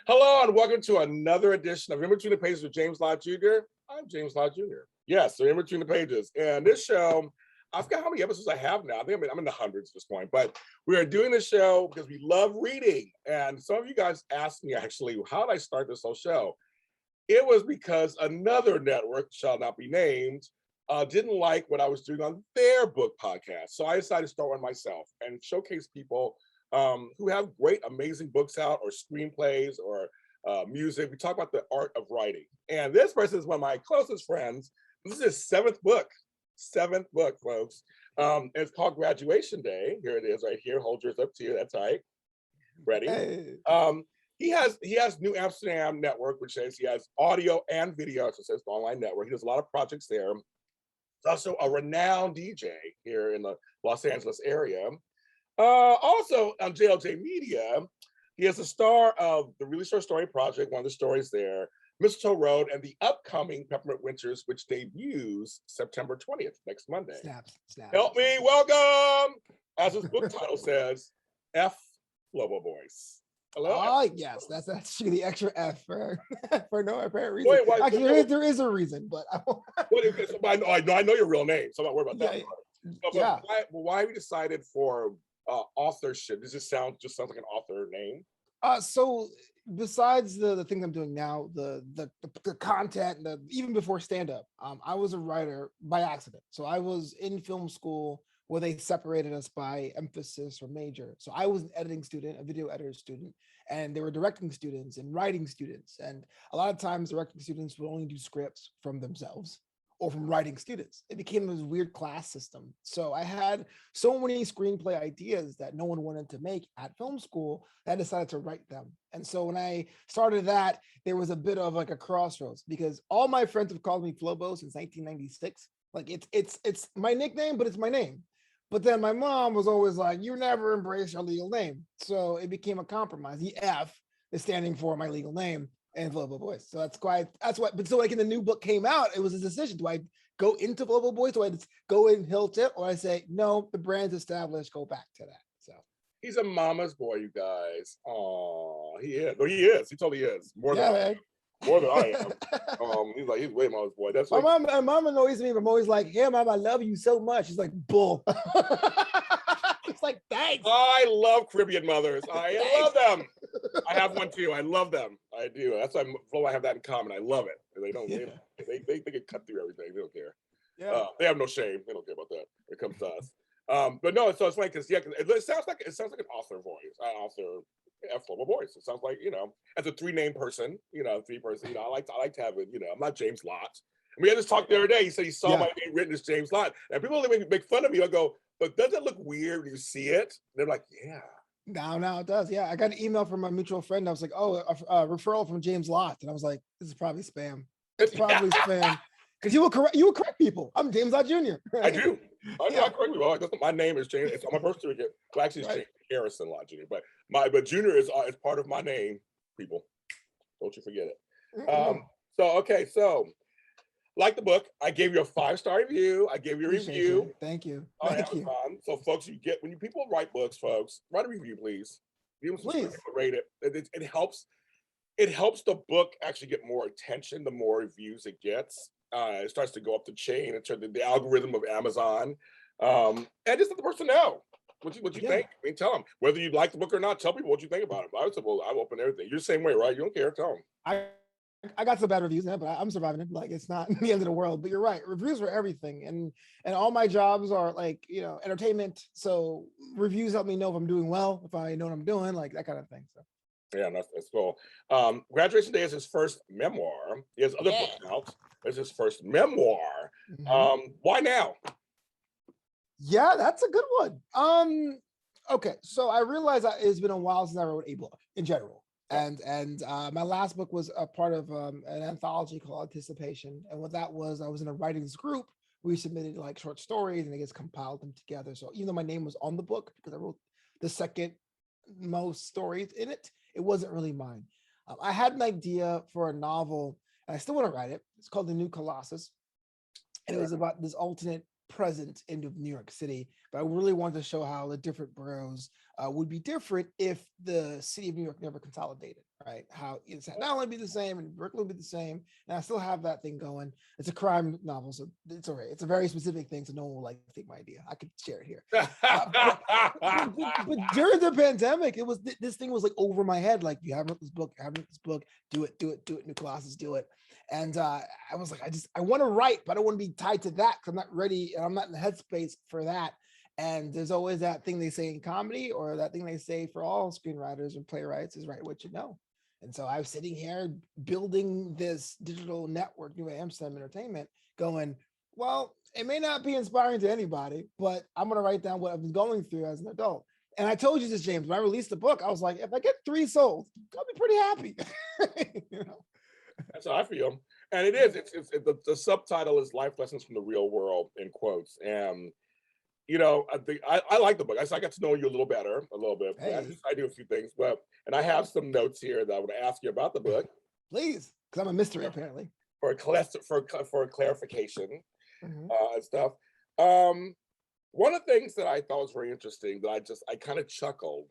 Hello and welcome to another edition of In Between the Pages with James Lott Jr. I'm James Lott Jr. Yes, so In Between the Pages. And this show, I forgot how many episodes I have now. I think I'm in the hundreds at this point, but we are doing this show because we love reading. And some of you guys asked me actually, how did I start this whole show? It was because another network, shall not be named, didn't like what I was doing on their book podcast. So I decided to start one myself and showcase people who have great, amazing books out or screenplays or music. We talk about the art of writing. And this person is one of my closest friends. This is his seventh book, folks. And it's called Graduation Day. Here it is right here. Hold yours up to you. That's right. Ready? Hey. He has New Amsterdam Network, which says he has audio and video. So it says online network. He does a lot of projects there. He's also a renowned DJ here in the Los Angeles area. Also on JLJ Media, he is the star of the Really Short Story Project, one of the stories there, Mistletoe Road, and the upcoming Peppermint Winters, which debuts September 20th, next Monday. Snap. Help me welcome, as his book title says, F Flobo Boyce. Hello. Oh, yes, that's actually the extra F for no apparent reason. Wait, actually, there is a reason, but I know your real name, so I'm not worried about that. Yeah. Why have you decided for authorship? Does this sounds like an author name? So besides the things I'm doing now, the content, even before stand-up, I was a writer by accident. So I was in film school where they separated us by emphasis or major. So I was an editing student, a video editor student, and there were directing students and writing students. And a lot of times directing students would only do scripts from themselves or from writing students. It became this weird class system. So I had so many screenplay ideas that no one wanted to make at film school that I decided to write them. And so when I started that, there was a bit of like a crossroads because all my friends have called me Flobo since 1996. Like it's my nickname, but it's my name. But then my mom was always like, you never embrace your legal name. So it became a compromise. The F is standing for my legal name and Flobo Boyce. So that's why, but so like in the new book came out, it was a decision. Do I go into Flobo Boyce? Do I just go in hilt it? Or I say, no, the brand's established, go back to that. So he's a mama's boy, you guys. Oh, he is. No, he is. He totally is. More than I am. He's way mama's boy. That's my mom annoys me, but I'm always like, yeah, mom, I love you so much. She's like, bull. It's like, thanks. I love Caribbean mothers. I love them. I have one too. I love them. I do. That's why I have that in common. I love it. They don't. Yeah. They can cut through everything. They don't care. Yeah. They have no shame. They don't care about that. It comes to us. But no. So it's funny because it sounds like an author voice. Author F Flobo Boyce. It sounds like as a three-name person. Three-person. I like to have it. I'm not James Lott. And we had this talk the other day. He said he saw my name written as James Lott, and people make fun of me. I go, but does it look weird when you see it? And they're like, yeah. Now it does. Yeah, I got an email from a mutual friend. I was like, oh, a referral from James Lott, and I was like, this is probably spam. It's probably spam because you will correct people. I'm James Lott Jr. I do. I correct people. My name is James. It's on my birth certificate. Well, actually, it's James Harrison Lott Jr. But Jr. is part of my name. People, don't you forget it. So. Like the book, I gave you a 5-star review. I gave you a review. Thank you. Thank you. So, folks, when people write books, folks, write a review, please. Give them some rate it. It helps. It helps the book actually get more attention. The more reviews it gets, it starts to go up the chain in terms of the algorithm of Amazon. And just let the person know what you think. I mean, tell them whether you like the book or not. Tell people what you think about it. I said, well, I'll open everything. You're the same way, right? You don't care. Tell them. I got some bad reviews now, but I'm surviving it. Like it's not the end of the world. But you're right, reviews are everything, and all my jobs are like entertainment. So reviews help me know if I'm doing well, if I know what I'm doing, like that kind of thing. So yeah, that's cool. Graduation Day is his first memoir. He has other books out. It's his first memoir. Mm-hmm. Why now? Yeah, that's a good one. Okay, so I realized that it's been a while since I wrote a book in general. And my last book was a part of an anthology called Anticipation. And what that was, I was in a writings group. We submitted like short stories and they just compiled them together. So even though my name was on the book, because I wrote the second most stories in it, it wasn't really mine. I had an idea for a novel and I still want to write it. It's called The New Colossus. And it was about this alternate present in New York City, but I really wanted to show how the different boroughs would be different if the city of New York never consolidated, right? How it's not only be the same and Brooklyn would be the same, and I still have that thing going. It's a crime novel, so it's all right. It's a very specific thing, so no one will like take my idea. I could share it here. But during the pandemic, it was this thing was like over my head. Like, you haven't read this book, you haven't read this book, do it, new Colossus, do it. And I was like, I want to write, but I don't want to be tied to that because I'm not ready and I'm not in the headspace for that. And there's always that thing they say in comedy, or that thing they say for all screenwriters and playwrights, is write what you know. And so I was sitting here building this digital network, New Amsterdam Entertainment, going, well, it may not be inspiring to anybody, but I'm going to write down what I've been going through as an adult. And I told you this, James, when I released the book, I was like, if I get 3 sold, I'll be pretty happy. You know? That's how I feel. And it is, it's the subtitle is Life Lessons from the Real World, in quotes. And, you know, I think I like the book. I got to know you a little bit. Hey. I do a few things, and I have some notes here that I want to ask you about the book. Please, because I'm a mystery, apparently. For a clarification Mm-hmm. and stuff. One of the things that I thought was very interesting that I kind of chuckled,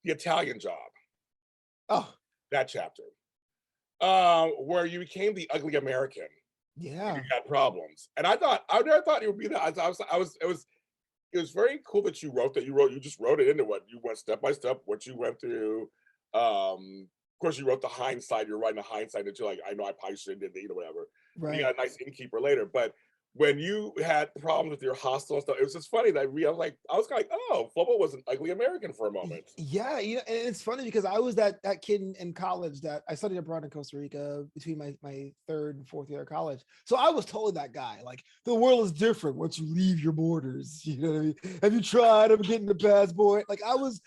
the Italian Job. Oh, that chapter. Where you became the ugly American. yeah. You had problems, and I never thought it would be that. It was very cool that you wrote that. You just wrote it into what you went step by step, what you went through. Of course, you wrote the hindsight. You're writing the hindsight that you're like, I know I probably shouldn't have, whatever. Right. You got a nice innkeeper later, but when you had problems with your hostel and stuff, it was just funny that I was kind of like, oh, Flobo was an ugly American for a moment. Yeah, and it's funny because I was that kid in college that I studied abroad in Costa Rica between my 3rd and 4th year of college. So I was totally that guy. Like, the world is different once you leave your borders. You know what I mean? Have you tried? I'm getting the passport. Like, I was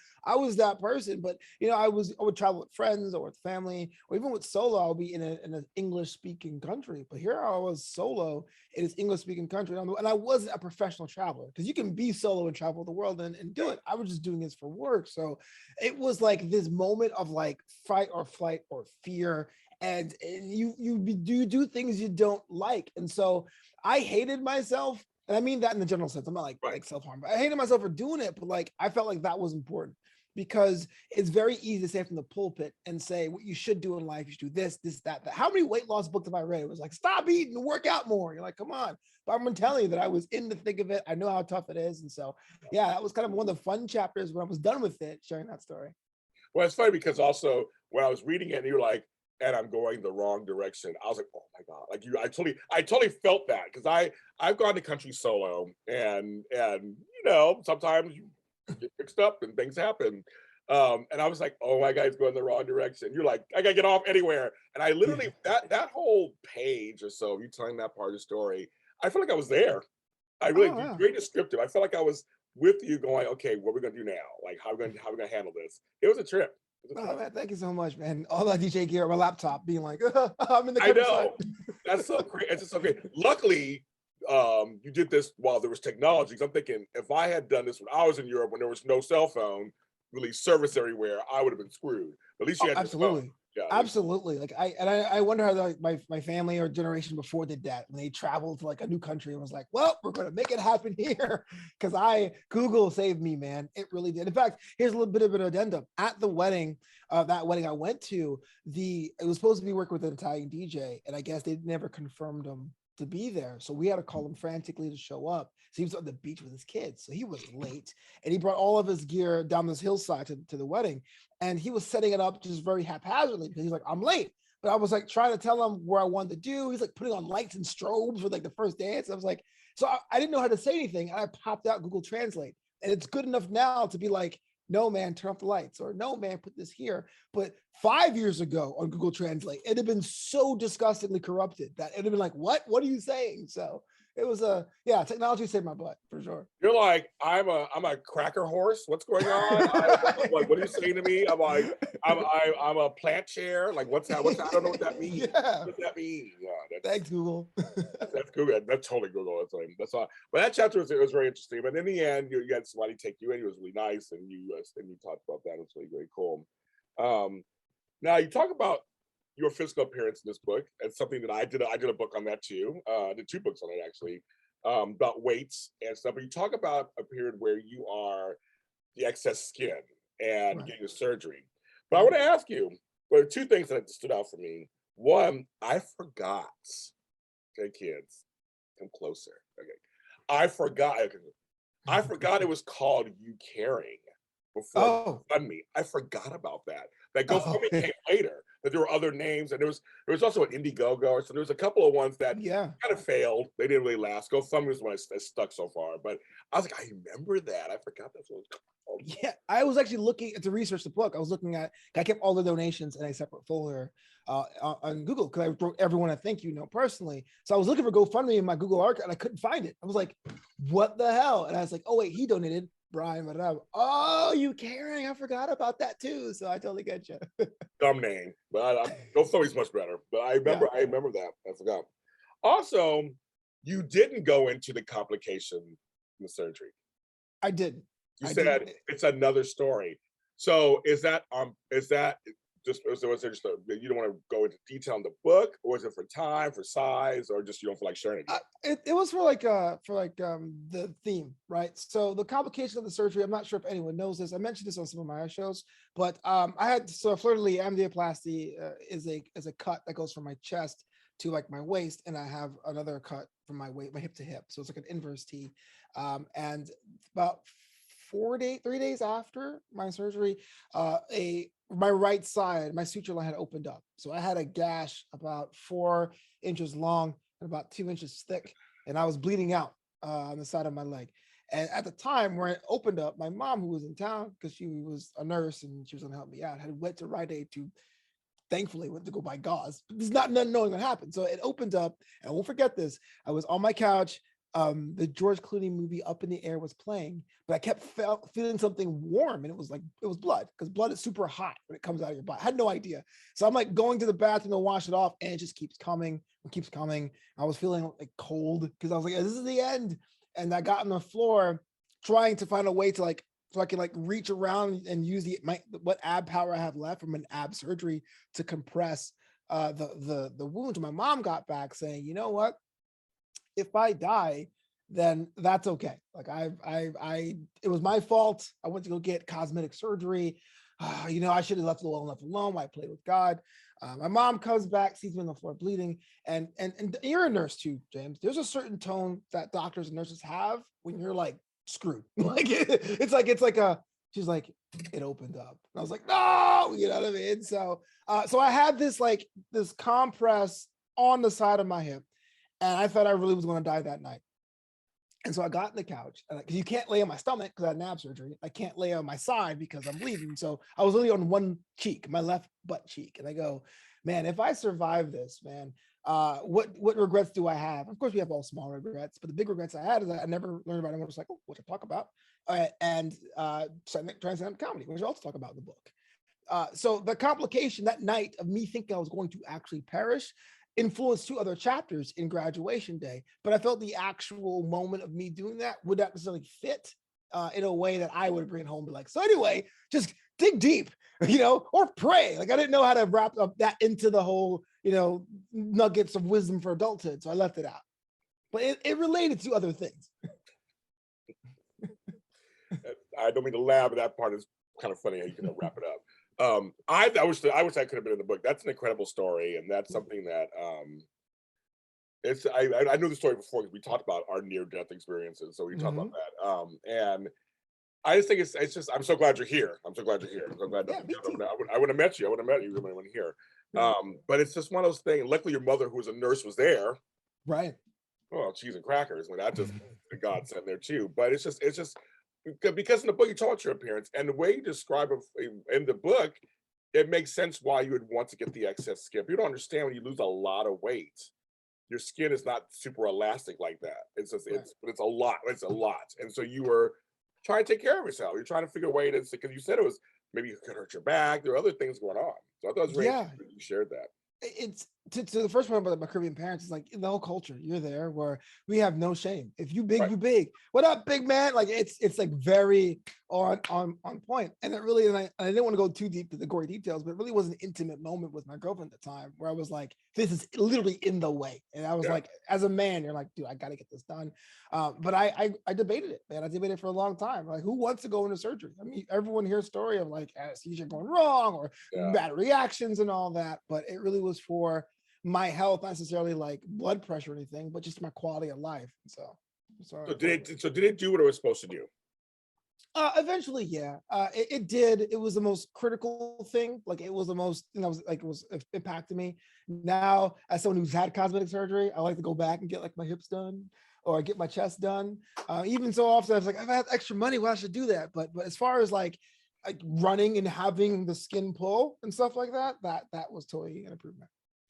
that person, but I would travel with friends or with family, or even with solo. I'll be in an English speaking country, but here I was solo in this English speaking country, and I wasn't a professional traveler, because you can be solo and travel the world and do it. I was just doing this for work, so it was like this moment of like fight or flight or fear, and you do things you don't like, and so I hated myself. And I mean that in the general sense. I'm not like self-harm, but I hated myself for doing it. But like, I felt like that was important, because it's very easy to say from the pulpit and say what you should do in life. You should do this, that. How many weight loss books have I read? It was like, stop eating and work out more. You're like, come on. But I'm telling you that I was in the thick of it. I know how tough it is. And so, yeah, that was kind of one of the fun chapters when I was done with it, sharing that story. Well, it's funny because also when I was reading it, and you're like, and I'm going the wrong direction. I was like, oh my God, like I totally felt that, because I've gone to country solo, and sometimes you get mixed up and things happen. And I was like, oh my God, it's going the wrong direction. You're like, I gotta get off anywhere. And I literally, that whole page or so, you telling that part of the story, I feel like I was there. I really, very descriptive. I felt like I was with you going, okay, what are we gonna do now? Like, how are we gonna handle this? It was a trip. Oh, man, thank you so much, man. All that DJ gear on my laptop being like, I'm in the I countryside. know. That's so great. It's just so great. Luckily, you did this while there was technology. 'Cause I'm thinking, if I had done this when I was in Europe, when there was no cell phone, really service everywhere, I would have been screwed. But at least you had absolutely. Your phone. Yeah, absolutely. Like I wonder how like my family or generation before did that, when they traveled to like a new country and was like, well, we're going to make it happen here. Because Google saved me, man. It really did. In fact, here's a little bit of an addendum. At the wedding, that wedding I went to, it was supposed to be working with an Italian DJ, and I guess they never confirmed him to be there. So we had to call him frantically to show up. So he was on the beach with his kids. So he was late, and he brought all of his gear down this hillside to the wedding. And he was setting it up just very haphazardly, because he's like, I'm late. But I was like trying to tell him where I wanted to do. He's like putting on lights and strobes for like the first dance. I was like, so I didn't know how to say anything. And I popped out Google Translate. And it's good enough now to be like, no, man, turn off the lights, or no, man, put this here. But 5 years ago on Google Translate, it'd have been so disgustingly corrupted that it'd have been like, what are you saying? So it was technology saved my butt for sure. You're like, I'm a cracker horse. What's going on? I'm like, what are you saying to me? I'm like, I'm a plant chair. Like, what's that? I don't know what that means. Yeah. What does that mean? Yeah, thanks, Google. that's Google. That's totally Google. That's all. But that chapter was very interesting. But in the end, you had somebody take you in. It was really nice, and you talked about that. It was really very cool. Now you talk about your physical appearance in this book. It's something that I did a book on that too. I did 2 books on it actually. about weights and stuff. But you talk about a period where you are the excess skin and Right. getting the surgery. But I want to ask you, there are two things that stood out for me. One, I forgot. Okay, kids, come closer. Okay, I forgot. Okay, I forgot it was called You Caring before Oh. GoFundMe. I forgot about that. That Oh. GoFundMe came later. That there were other names, and there was also an Indiegogo. So there was a couple of ones that Yeah. kind of failed. They didn't really last. GoFundMe was the one that stuck so far. But I was like, I remember that. I forgot that's what it was called. Yeah, I was actually looking to research the book. I was looking at, I kept all the donations in a separate folder on Google because I wrote everyone a thank you note personally. So I was looking for GoFundMe in my Google archive and I couldn't find it. I was like, what the hell? And I was like, oh wait, he donated. Brian, whatever. Oh, You Caring? I forgot about that too. So I totally get you. Dumb name, but GoFundMe's much better. But Yeah, I remember that. I forgot. Also, you didn't go into the complication in the surgery. I did. You I said did. it's another story. So is that just you don't want to go into detail in the book, or is it for time, for size, or just you don't feel like sharing it yet? It was for the theme, right? So the complication of the surgery, I'm not sure if anyone knows this. I mentioned this on some of my shows, but I had fleur-de-lis amnioplasty is a cut that goes from my chest to like my waist, and I have another cut from my hip to hip. So it's like an inverse T. And about 3 days after my surgery, my right side, my suture line had opened up. So I had a gash about 4 inches long and about 2 inches thick, and I was bleeding out on the side of my leg. And at the time where it opened up, my mom, who was in town because she was a nurse and she was going to help me out, had went to Rite Aid to, thankfully, went to go buy gauze. There's not knowing what happened. So it opened up, and I won't forget this. I was on my couch. The George Clooney movie Up in the Air was playing, but I kept feeling something warm, and it was blood, because blood is super hot when it comes out of your body. I had no idea. So I'm like going to the bathroom to wash it off, and it just keeps coming and keeps coming. I was feeling like cold because I was like, this is the end. And I got on the floor trying to find a way to so I can reach around and use what ab power I have left from an ab surgery to compress the wound. My mom got back saying, you know what? If I die, then that's okay. Like it was my fault. I went to go get cosmetic surgery. I should have left it alone. I played with God. My mom comes back, sees me on the floor bleeding, and you're a nurse too, James. There's a certain tone that doctors and nurses have when you're like screwed. It's like she's like, it opened up. And I was like, no, you know what I mean? So I had this compress on the side of my hip. And I thought I really was going to die that night. And so I got in the couch, because you can't lay on my stomach because I had ab surgery. I can't lay on my side because I'm bleeding. So I was only on one cheek, my left butt cheek. And I go, man, if I survive this, man, what regrets do I have? Of course, we have all small regrets, but the big regrets I had is that I never learned about it. I was like, oh, what to talk about? And transcendent comedy, which I also talk about in the book. So the complication that night of me thinking I was going to actually perish influenced 2 other chapters in graduation day, but I felt the actual moment of me doing that would not necessarily fit in a way that I would bring it home and be like, so anyway, just dig deep, or pray. Like I didn't know how to wrap up that into the whole, nuggets of wisdom for adulthood. So I left it out, but it related to other things. I don't mean to laugh, but that part is kind of funny how you can wrap it up. I wish I could have been in the book. That's an incredible story, and that's something that I knew the story before because we talked about our near-death experiences, so we talked about that. And I just think it's just I'm so glad you're here. I'm so glad you're here. I'm so glad Yeah, me too. I would have met you. I would have met you when here. But it's just one of those things. Luckily, your mother, who was a nurse, was there. Right. Well, cheese and crackers. That just the God sent there too. But it's just because in the book you talk about your appearance and the way you describe it in the book, it makes sense why you would want to get the excess skin. You don't understand when you lose a lot of weight, your skin is not super elastic like that. It's just it's a lot. It's a lot. And so you were trying to take care of yourself. You're trying to figure a way to, because you said it was maybe you could hurt your back. There are other things going on. So I thought it was really interesting that you shared that. to the first point about my Caribbean parents, is like in the whole culture, you're there where we have no shame. If you big, Right. you big. What up, big man? Like it's like very on point. And it really, and I didn't want to go too deep to the gory details, but it really was an intimate moment with my girlfriend at the time where I was like, this is literally in the way. And I was Yeah. like, as a man, you're like, dude, I got to get this done. But I debated it, man. I debated it for a long time. Like, who wants to go into surgery? I mean, everyone hears a story of like anesthesia going wrong or Yeah. bad reactions and all that, but it really was for my health, not necessarily like blood pressure or anything, but just my quality of life. So did it do what it was supposed to do? eventually, yeah, it did. It was the most critical thing. Like it was the most, it was impacting me. Now, as someone who's had cosmetic surgery, I like to go back and get like my hips done or get my chest done. Even so often, I was like, I've had extra money, well, I should do that. But as far as like running and having the skin pull and stuff like that, that was totally an improvement.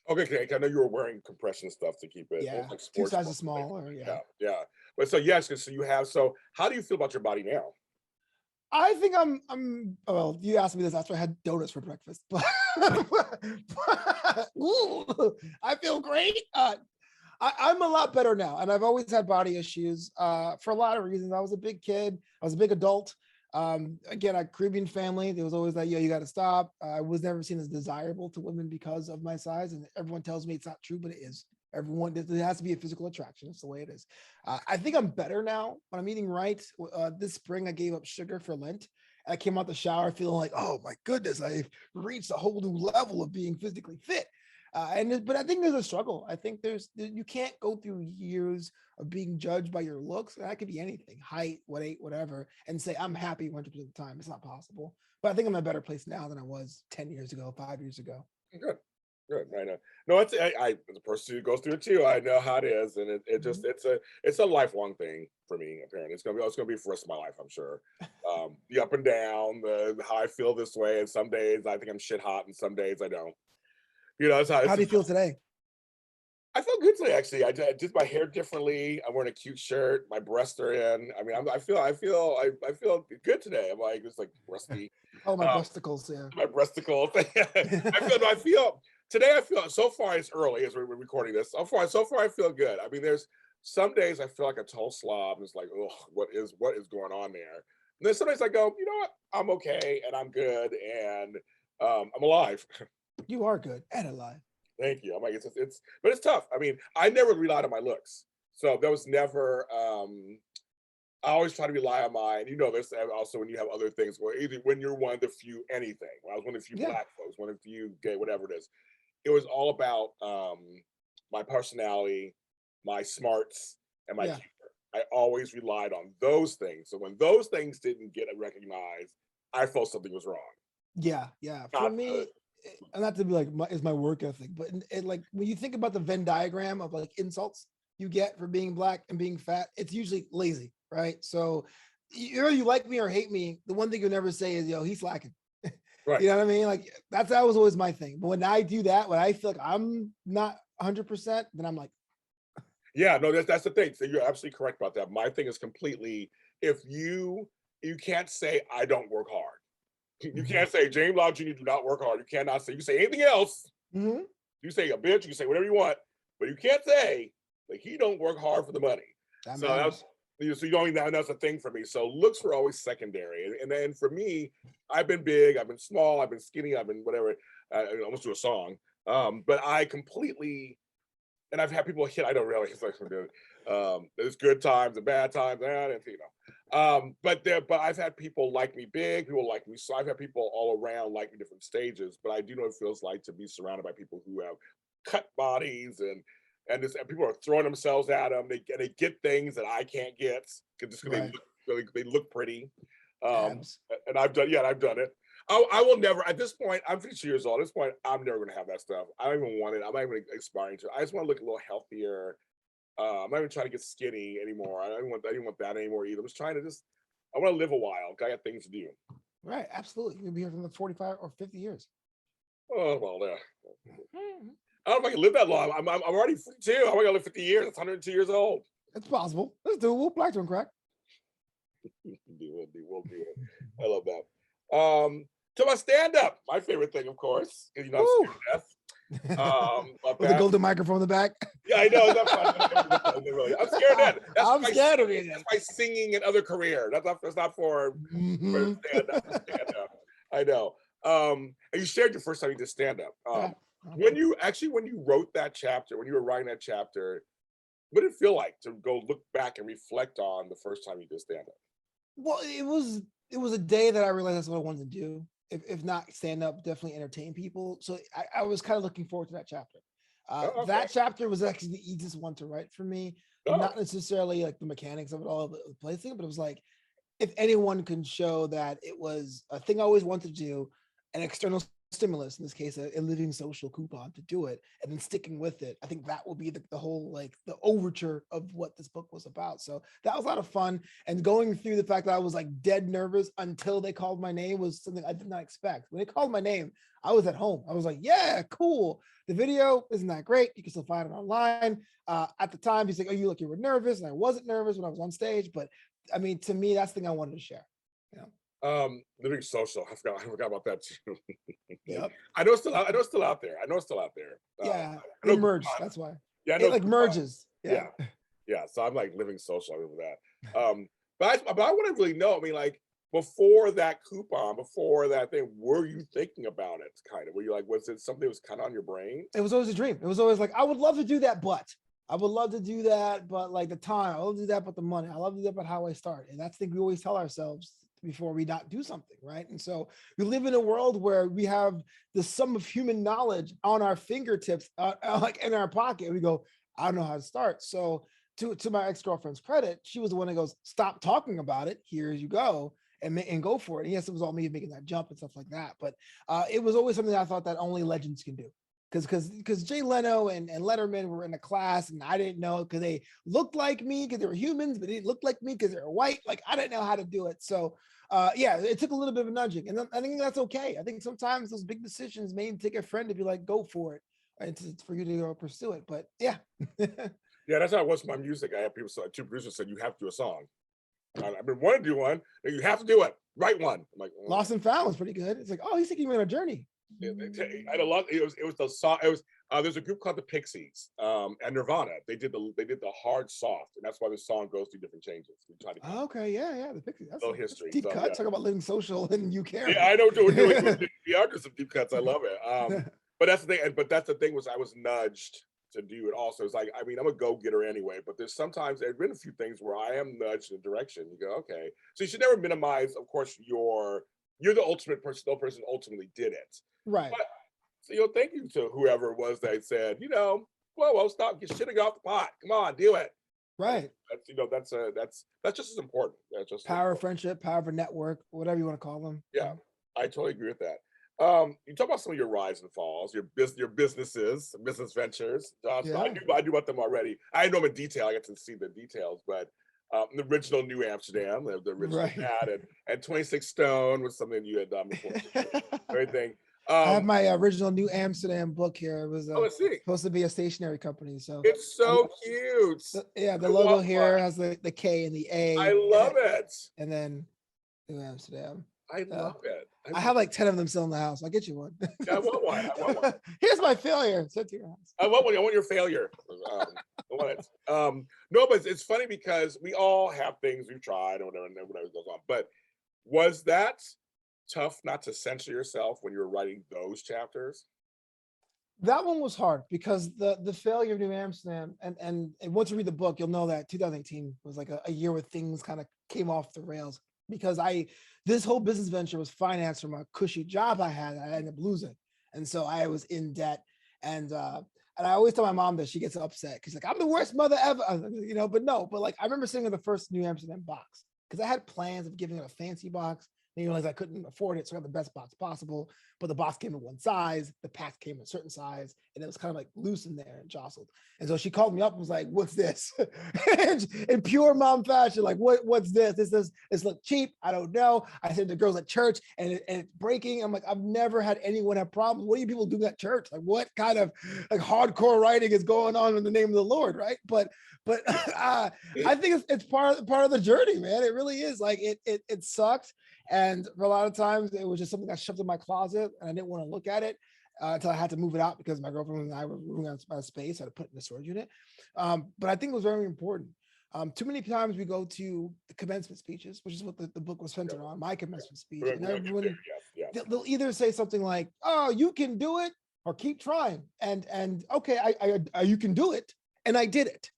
Okay, I know you were wearing compression stuff to keep it Yeah, like 2 sports sizes bra, like, smaller. Yeah. yeah. But so yes, so you have. So how do you feel about your body now? I think I'm well, you asked me this after I had donuts for breakfast, but, ooh, I feel great. I'm a lot better now, and I've always had body issues for a lot of reasons. I was a big kid, I was a big adult. Again, a Caribbean family, there was always like, yo, you got to stop. I was never seen as desirable to women because of my size, and everyone tells me it's not true, but it is. Everyone, there has to be a physical attraction. It's the way it is. I think I'm better now when I'm eating right. This spring, I gave up sugar for Lent. I came out the shower feeling like, oh my goodness, I've reached a whole new level of being physically fit. But I think there's a struggle. I think you can't go through years of being judged by your looks. That could be anything, height, weight, whatever, and say I'm happy 100% of the time. It's not possible. But I think I'm in a better place now than I was 10 years ago, 5 years ago. Good. Good. I know. No, it's I as a person who goes through it too. I know how it is, and it just Mhm. it's a lifelong thing for me. Apparently, it's gonna be for the rest of my life. I'm sure. The up and down, the how I feel this way, and some days I think I'm shit hot, and some days I don't. You know, it's how How it's do you just, feel today? I feel good today. Actually, I did my hair differently. I'm wearing a cute shirt. My breasts are in. I mean, I feel good today. I'm like it's like rusty. Oh, my Um, breasticles, yeah. my breasticle thing. I feel today. I feel so far. It's early as we're recording this. So far, I feel good. I mean, there's some days I feel like a total slob. And it's like, oh, what is going on there? And then some days I go, you know what? I'm okay and I'm good and I'm alive. You are good and alive. Thank you. I'm like, but it's tough. I mean, I never relied on my looks, so there was never. I always try to rely on mine. You know this, and also when you have other things where either when you're one of the few anything. When I was one of the few Yeah. black folks, one of the few gay, whatever it is, it was all about my personality, my smarts, and my Yeah. humor. I always relied on those things. So when those things didn't get recognized, I felt something was wrong. Yeah. Yeah. For Not good. me, not to be like is my work ethic, but like when you think about the Venn diagram of like insults you get for being black and being fat, it's usually lazy, right? So you like me or hate me, the one thing you'll never say is, yo, he's slacking. Right. You know what I mean? Like that was always my thing. But when I do that, when I feel like I'm not 100%, then I'm like, Yeah, no, that's the thing. So you're absolutely correct about that. My thing is completely if you can't say I don't work hard. You can't say James Law Jr. do not work hard. You cannot say you can say anything else. mhm, You say a bitch, you can say whatever you want, but you can't say that he don't work hard for the money. that So that's matters. so you don't even that's a thing for me. So looks were always secondary. And then for me, I've been big, I've been small, I've been skinny, I've been whatever. I almost do a song. But I completely and I've had people hit. I don't really. It's like, dude, there's good times and bad times, and you know. But I've had people like me big, people like me. So I've had people all around like me different stages. But I do know what it feels like to be surrounded by people who have cut bodies and people are throwing themselves at them. They get things that I can't get just because Right. they look pretty. Um, Abs. and I've done it. I will never, at this point, I'm 52 years old. At this point, I'm never going to have that stuff. I don't even want it. I'm not even aspiring to it. I just want to look a little healthier. I'm not even trying to get skinny anymore. I don't want that anymore either. I'm just trying to I want to live a while. I got things to do. Right. Absolutely. You'll be here for like 45 or 50 years. Oh, well, yeah. Mhm. I don't know if I can live that long. I'm already 52. I'm going to live 50 years. That's 102 years old. It's possible. Let's do it. We'll black to crack. We'll do it. I love that. To my stand up, my favorite thing, of course, because I'm scared Woo. to death. But With the golden microphone in the back. yeah, I know. It's not fun. Really. I'm scared of that. I'm scared of it. That's my singing and other career. That's not for Mhm. stand up. I know. And you shared your first time you did stand up. Yeah. When you wrote that chapter, when you were writing that chapter, what did it feel like to go look back and reflect on the first time you did stand up? Well, it was a day that I realized that's what I wanted to do. If not stand up, definitely entertain people. So I was kind of looking forward to that chapter. Oh, okay. That chapter was actually the easiest one to write for me. Oh. Not necessarily like the mechanics of it all, the placing, but it was like if anyone can show that it was a thing I always wanted to do, an external stimulus, in this case, a living social coupon to do it, and then sticking with it, I think that will be the whole, like the overture of what this book was about. So that was a lot of fun. And going through the fact that I was like dead nervous until they called my name was something I did not expect. When they called my name, I was at home. I was like, yeah, cool. The video isn't that great. You can still find it online. At the time, he's like, oh, you were nervous. And I wasn't nervous when I was on stage. But I mean, to me, that's the thing I wanted to share. Yeah. Living social. I forgot about that too. Yep. I know it's still out there. Yeah. I know It merged. That's why. Yeah, I know It like merges. Yeah. Yeah. So I'm like living social over that. But I want to really know. I mean, like before that coupon, before that thing, were you thinking about it? Kind of. Were you like, was it something that was kind of on your brain? It was always a dream. It was always like, I would love to do that, but I would love to do that, but like the time, I love to do that, but the money, I love to do that, but how I start. And that's the thing we always tell ourselves before we not do something, right? And so we live in a world where we have the sum of human knowledge on our fingertips, like in our pocket. We go, I don't know how to start. So to my ex-girlfriend's credit, she was the one that goes, stop talking about it. Here you go. And go for it. And yes, it was all me making that jump and stuff like that. But it was always something that I thought that only legends can do. Because Jay Leno and Letterman were in a class and I didn't know because they looked like me because they were humans, but they didn't look like me because they were white. Like I didn't know how to do it. So yeah, it took a little bit of a nudging. And I think that's okay. I think sometimes those big decisions may take a friend to be like, go for it. And for you to go pursue it. But yeah. Yeah, that's how it was with my music. I had people, so two producers said, you have to do a song. I've been wanting to do one. You have to do it. Write one. I'm like, Lost and Found was pretty good. It's like, oh, he's taking me on a journey. Yeah, I had a lot. It was the song. It was there's a group called the Pixies and Nirvana. They did the hard soft, and that's why the song goes through different changes. We try to okay, yeah, the Pixies. That's little history. Deep So, cut. yeah. Talk about living social and you care. Yeah, I know we're doing the artists of deep cuts. I love it. But that's the thing. But that's the thing was I was nudged to do it. Also, it's like I mean I'm a go-getter anyway. But there's sometimes there's been a few things where I am nudged in a direction. You go okay. So you should never minimize. Of course, you're the ultimate person. The person ultimately did it. Right. But, so thank you to whoever it was that said, well, stop, get shitting off the pot. Come on, do it. Right. That's just as important. That's just power of friendship, power of a network, whatever you want to call them. Yeah, I totally agree with that. You talk about some of your rise and falls, your businesses, business ventures. So I knew about them already. I know them in detail. I get to see the details, but the original New Amsterdam, the original ad, and 26 Stone was something you had done before. Everything. I have my original New Amsterdam book here. It was let's supposed to be a stationery company. So it's so cute. The logo here has the K and the A. I love it. And then New Amsterdam. I love it. I have like 10 of them still in the house. I'll get you one. Yeah, I want one. Here's my failure. Send to your house. I want one. I want your failure. I want it. No, but it's funny because we all have things we've tried or whatever goes on. But was that tough not to censor yourself when you were writing those chapters? That one was hard because the failure of New Amsterdam and once you read the book, you'll know that 2018 was like a year where things kind of came off the rails because this whole business venture was financed from a cushy job I had. I ended up losing, and so I was in debt. And I always tell my mom that she gets upset because like I'm the worst mother ever, but like I remember sitting in the first New Amsterdam box because I had plans of giving it a fancy box. They realized I couldn't afford it, so I got the best box possible. But the box came in one size, the pack came in a certain size, and it was kind of like loose in there and jostled. And so she called me up and was like, "What's this?" In pure mom fashion, like, "What's this? This look cheap. I don't know." I said to girls at church, and it's breaking. I'm like, I've never had anyone have problems. What do you people do at church? Like, what kind of like hardcore writing is going on in the name of the Lord, right? But I think it's part of the journey, man. It really is. Like it sucked. And for a lot of times it was just something I shoved in my closet and I didn't want to look at it. until I had to move it out because my girlfriend and I were moving out of space. I had to put it in a storage unit. But I think it was very important. Too many times we go to the commencement speeches, which is what the book was centered on, my commencement speech. We're And gonna get there, everyone, yes. they'll either say something like, "Oh, you can do it," or "Keep trying." And okay, I you can do it, and I did it,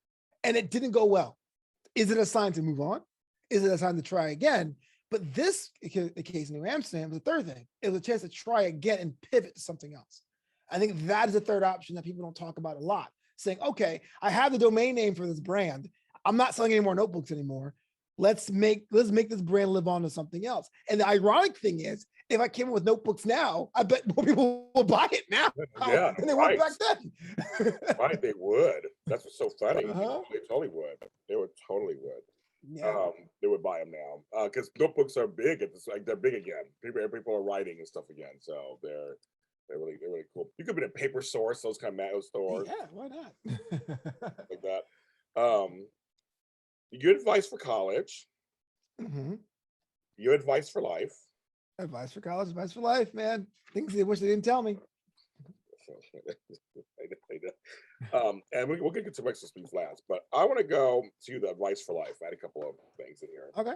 and it didn't go well. Is it a sign to move on? Is it a sign to try again? But this, the case in New Amsterdam, the third thing, it was a chance to try again and pivot to something else. I think that is the third option that people don't talk about a lot. Saying, okay, I have the domain name for this brand. I'm not selling any more notebooks anymore. Let's make this brand live on to something else. And the ironic thing is, if I came in with notebooks now, I bet more people will buy it now Yeah, than they would back then. Right, they would. That's what's so funny. Uh-huh. They totally would. They would totally would. Yeah. They would buy them now because notebooks are big. It's like they're big again. People are writing and stuff again, so they're really cool. You could be a Paper Source, those kind of stores. Yeah, why not? Like that. Good advice for college. Mm-hmm. Your advice for life. Advice for college, advice for life, man. Things they wish they didn't tell me. And we'll get to extra speech last, but I want to go to the advice for life. I had a couple of things in here. Okay.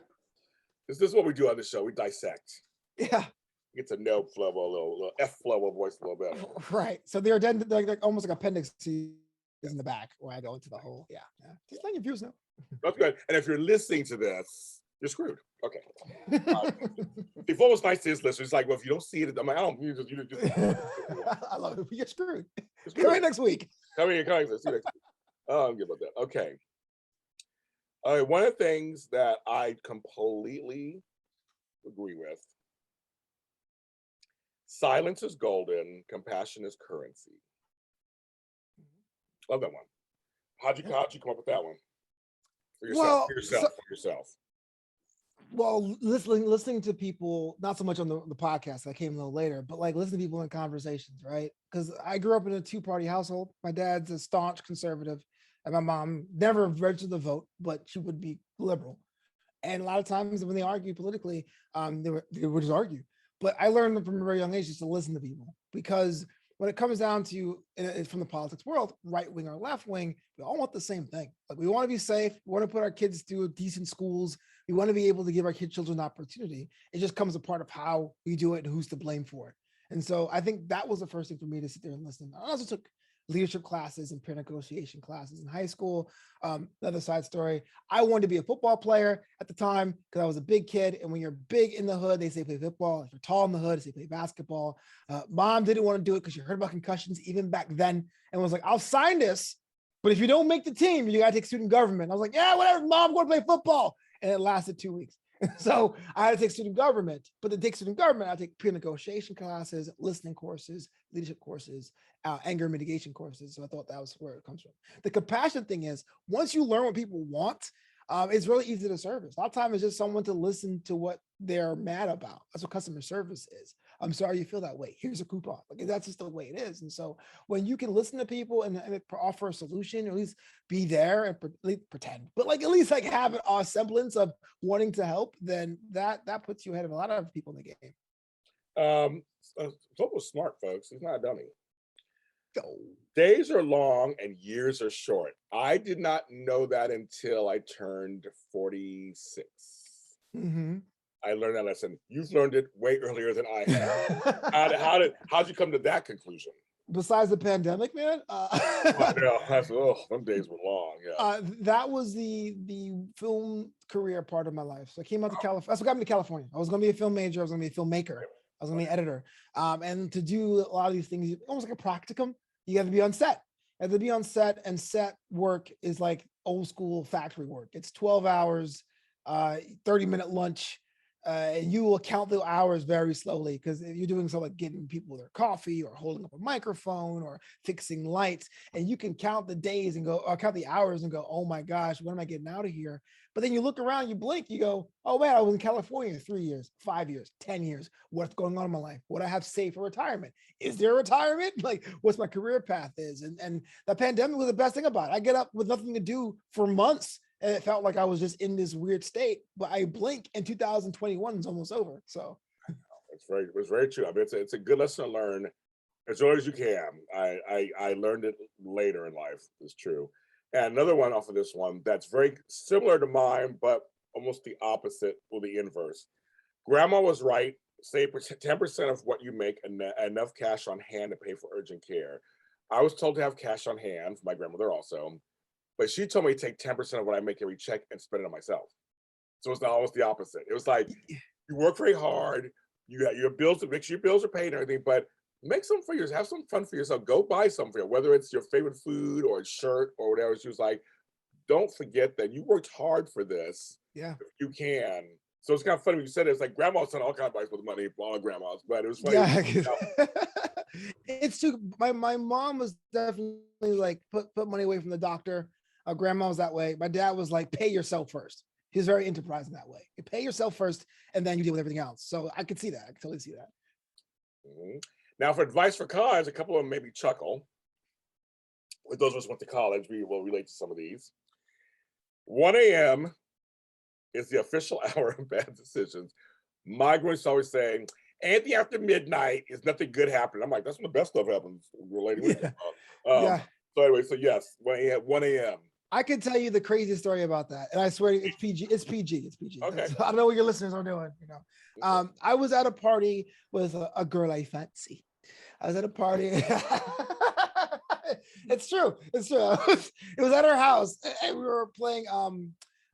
This is what we do on the show. We dissect. Yeah. Get to know Flobo a little F Flobo Boyce a little bit. Right. So they're like almost like appendices in the back where I go into the whole. Yeah. Just letting your views know. That's good. And if you're listening to this, you're screwed. Okay. The Flobo's nice to his listeners. He's like, well, if you don't see it, I'm like, I don't. You just I love it. We get screwed. You're Come here next week. Come here next week. See you next week. I'm good about that. Okay. All right. One of the things that I completely agree with: silence is golden, compassion is currency. Love that one. How'd you come up with that one? For yourself. Well, listening to people, not so much on the podcast, that came a little later, but like listening to people in conversations, right? Because I grew up in a two-party household. My dad's a staunch conservative, and my mom never registered to vote, but she would be liberal. And a lot of times when they argue politically, they would just argue. But I learned from a very young age just to listen to people, because when it comes down to from the politics world, right wing or left wing, we all want the same thing. Like, we want to be safe. We want to put our kids through decent schools. We want to be able to give our children an opportunity. It just comes a part of how we do it and who's to blame for it. And so I think that was the first thing for me to sit there and listen. I also took leadership classes and peer negotiation classes in high school. Another side story, I wanted to be a football player at the time because I was a big kid. And when you're big in the hood, they say play football. If you're tall in the hood, they say play basketball. Mom didn't want to do it because she heard about concussions even back then and was like, I'll sign this, but if you don't make the team, you got to take student government. I was like, yeah, whatever, Mom, I'm going to play football. And it lasted 2 weeks. So I had to take student government, but to take student government, I take peer negotiation classes, listening courses, leadership courses, anger mitigation courses. So I thought that was where it comes from. The compassion thing is, once you learn what people want, it's really easy to service. A lot of times it's just someone to listen to what they're mad about. That's what customer service is. I'm sorry you feel that way. Here's a coupon. Like, that's just the way it is. And so when you can listen to people and offer a solution, or at least be there and pretend, but like at least like have a semblance of wanting to help, then that puts you ahead of a lot of people in the game. Flobo's smart, folks. He's not a dummy. Go. Days are long and years are short. I did not know that until I turned 46. Mm-hmm. I learned that lesson. You've learned it way earlier than I have. How'd you come to that conclusion? Besides the pandemic, man. Them days were long. Yeah. That was the film career part of my life. So I came out to California. That's what got me to California. I was going to be a film major. I was going to be a filmmaker. I was going to be an editor. And to do a lot of these things, almost like a practicum, you have to be on set. You have to be on set, and set work is like old school factory work. It's 12 hours, 30-minute lunch. And you will count the hours very slowly, because you're doing something like getting people their coffee or holding up a microphone or fixing lights, and you can count the days and go, or count the hours and go, oh my gosh, when am I getting out of here? But then you look around, you blink, you go, oh man, I was in California 3 years, 5 years, 10 years. What's going on in my life? What do I have saved for retirement? Is there a retirement? Like, what's my career path is? And the pandemic was the best thing about it. I get up with nothing to do for months. And it felt like I was just in this weird state, but I blink and 2021 is almost over. So it's very true. I mean, it's a good lesson to learn As early as you can. I learned it later in life. It's true. And another one off of this one that's very similar to mine, but almost the opposite or the inverse. Grandma was right. Save 10% of what you make enough cash on hand to pay for urgent care. I was told to have cash on hand, my grandmother also, but she told me to take 10% of what I make every check and spend it on myself. So it's not almost the opposite. It was like you work very hard, you got your bills to make sure your bills are paid and everything, but make some for yourself, have some fun for yourself. Go buy something for you, whether it's your favorite food or a shirt or whatever. She was like, don't forget that you worked hard for this. Yeah. If you can. So it's kind of funny when you said it. It's like grandma's done all kinds of advice with money, all grandmas, but it was funny. Yeah. It's too, my mom was definitely like, put money away from the doctor. Grandma was that way. My dad was like, pay yourself first. He was very enterprising that way. You pay yourself first and then you deal with everything else. So I could see that. I could totally see that. Mhm. Now for advice for college, a couple of them maybe chuckle. With those of us who went to college, we will relate to some of these. 1 a.m. is the official hour of bad decisions. My grandma's always saying, anything after midnight is nothing good happening. I'm like, that's when the best stuff happens. Relating with Yeah. So anyway, so yes, 1 a.m. I can tell you the craziest story about that. And I swear it's PG. It's PG. It's PG. Okay. I don't know what your listeners are doing, you know. I was at a party with a girl I fancy. I was at a party. It's true. It's true. It was at her house, and we were playing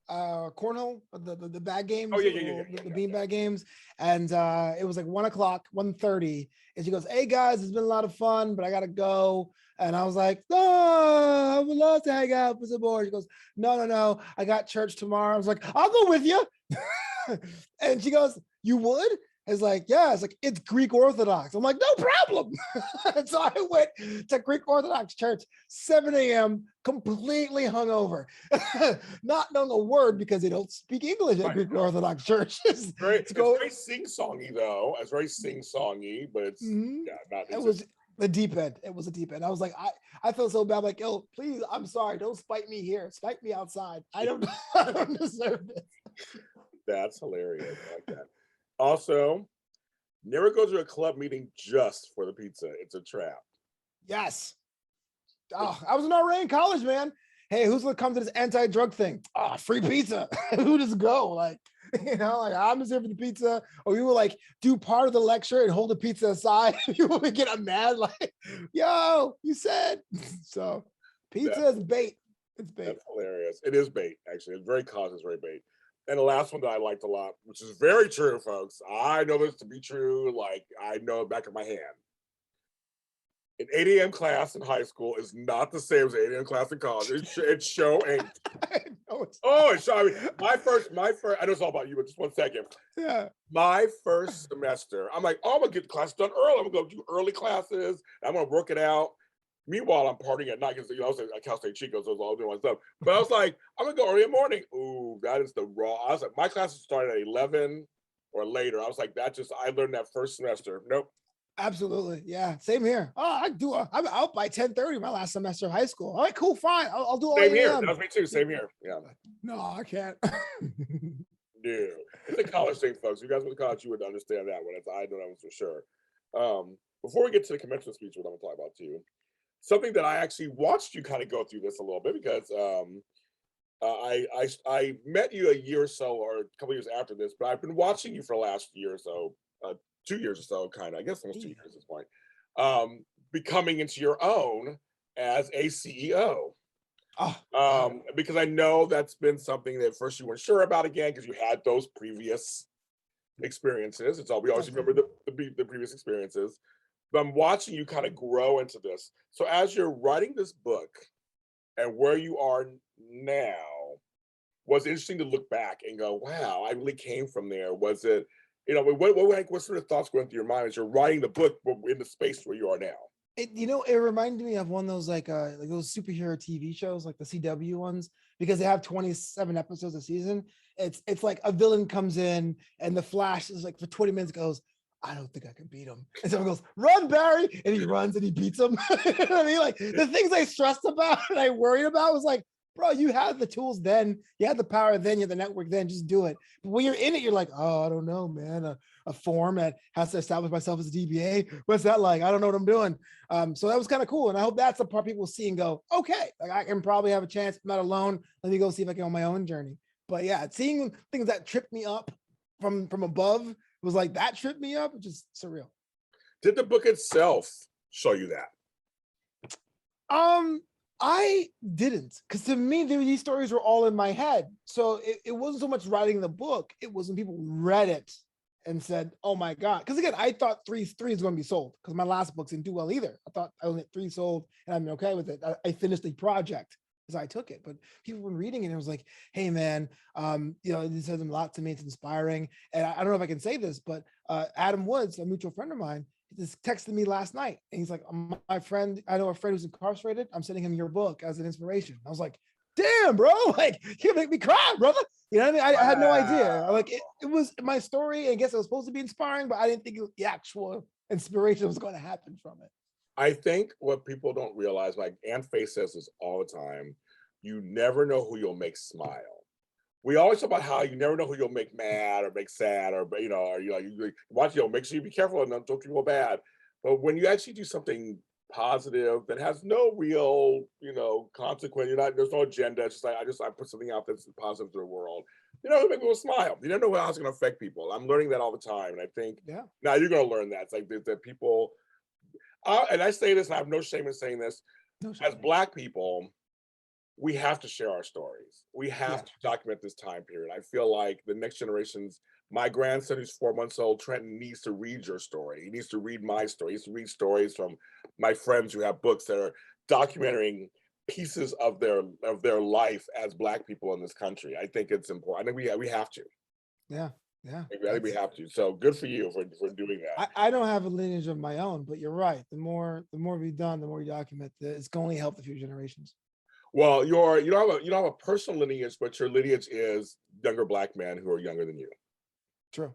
cornhole, the bag games, the beanbag games, and it was like 1 o'clock, 1:30, and she goes, "Hey guys, it's been a lot of fun, but I gotta go." And I was like, "No, I would love to hang out with some more." She goes, "No, I got church tomorrow." I was like, "I'll go with you." And she goes, "You would?" It's like, yeah, it's like, it's Greek Orthodox. I'm like, no problem. And so I went to Greek Orthodox church, 7 a.m., completely hungover, not knowing a word because they don't speak English at Greek Orthodox church. It's very sing-songy though. It's very sing-songy, but it's not. It was the deep end. It was a deep end. I was like, I felt so bad. Like, yo, please, I'm sorry. Don't spite me here. Spite me outside. I don't deserve this. That's hilarious. I like that. Also, never go to a club meeting just for the pizza. It's a trap. Yes. Oh, I was in RA in college, man. Hey, who's gonna come to this anti-drug thing? Oh, free pizza. Who does go? Like, you know, like I'm just here for the pizza. Or you will like do part of the lecture and hold the pizza aside. You will get mad, like, yo, you said. So pizza is bait. It's bait. That's hilarious. It is bait, actually. It's very cautious, very bait. And the last one that I liked a lot, which is very true, folks. I know this to be true. Like, I know it back of my hand. An 8 a.m. class in high school is not the same as an 8 a.m. class in college. It's show ain't. It's show. I mean, my first, I know it's all about you, but just 1 second. Yeah. My first semester, I'm like, oh, I'm gonna get the class done early. I'm gonna go do early classes. I'm gonna work it out. Meanwhile, I'm partying at night because I was at Cal State Chico, so I was all doing my stuff. But I was like, I'm gonna go early in the morning. Ooh, that is the raw. I was like, my classes started at 11 or later. I was like, I learned that first semester. Nope. Absolutely, yeah. Same here. Oh, I'm out by 10:30 my last semester of high school. All right, cool, fine. I'll do all. Same here. That was me too. Same here. Yeah. No, I can't. No, it's a college thing, folks. You guys went to college, you would understand that one. I know that one for sure. Before we get to the commencement speech, what I'm gonna talk about too. Something that I actually watched you kind of go through this a little bit because I met you a year or so or a couple years after this, but I've been watching you for the last year or so, 2 years or so, kind of, I guess almost 2 years at this point, becoming into your own as a CEO. Because I know that's been something that first you weren't sure about again because you had those previous experiences. It's all we always remember the previous experiences. But I'm watching you kind of grow into this. So as you're writing this book and where you are now, was it interesting to look back and go, wow, I really came from there? Was it, what sort of thoughts going through your mind as you're writing the book in the space where you are now? It reminded me of one of those like those superhero TV shows, like the CW ones, because they have 27 episodes a season. It's like a villain comes in and the Flash is like for 20 minutes goes, I don't think I can beat him. And someone goes, run, Barry. And he runs and he beats him. You know what I mean? Like the things I stressed about and I worried about was like, bro, you had the tools then, you had the power then, you had the network then, just do it. But when you're in it, you're like, oh, I don't know, man. A form that has to establish myself as a DBA. What's that like? I don't know what I'm doing. So that was kind of cool. And I hope that's the part people see and go, okay, like I can probably have a chance. I'm not alone. Let me go see if I can on my own journey. But yeah, seeing things that tripped me up from above was like, that tripped me up. It's just surreal. Did the book itself show you that? I didn't, because to me, these stories were all in my head. So it wasn't so much writing the book. It was when people read it and said, oh my God. Because again, I thought three is going to be sold because my last books didn't do well either. I thought I only had 3 sold and I'm okay with it. I finished the project as I took it. But people were reading it and it was like, hey man, this has a lot to me. It's inspiring. And I don't know if I can say this, but Adam Woods, a mutual friend of mine, he just texted me last night and he's like, my friend, I know a friend who's incarcerated. I'm sending him your book as an inspiration. I was like, damn, bro, like you make me cry, brother. You know what I mean? I had no idea. Like it was my story. I guess it was supposed to be inspiring, but I didn't think the actual inspiration was going to happen from it. I think what people don't realize, like Aunt Faye says this all the time, you never know who you'll make smile. We always talk about how you never know who you'll make mad or make sad, or you watch, make sure you be careful and don't do people bad. But when you actually do something positive that has no real, consequence, there's no agenda. It's just like I put something out that's positive to the world. It'll make people smile. You don't know how it's going to affect people. I'm learning that all the time, and I think now you're going to learn that. It's like that people, and I say this, and I have no shame in saying this, as Black people, we have to share our stories. We have to document this time period. I feel like the next generations, my grandson who's 4 months old, Trenton, needs to read your story. He needs to read my story. He needs to read stories from my friends who have books that are documenting pieces of their life as Black people in this country. I think it's important. I think we have to. Yeah. I think we have to. So good for you for doing that. I don't have a lineage of my own, but you're right. The more we've done, the more we document, it's going to only help the future generations. Well, you don't have a personal lineage, but your lineage is younger Black men who are younger than you. True.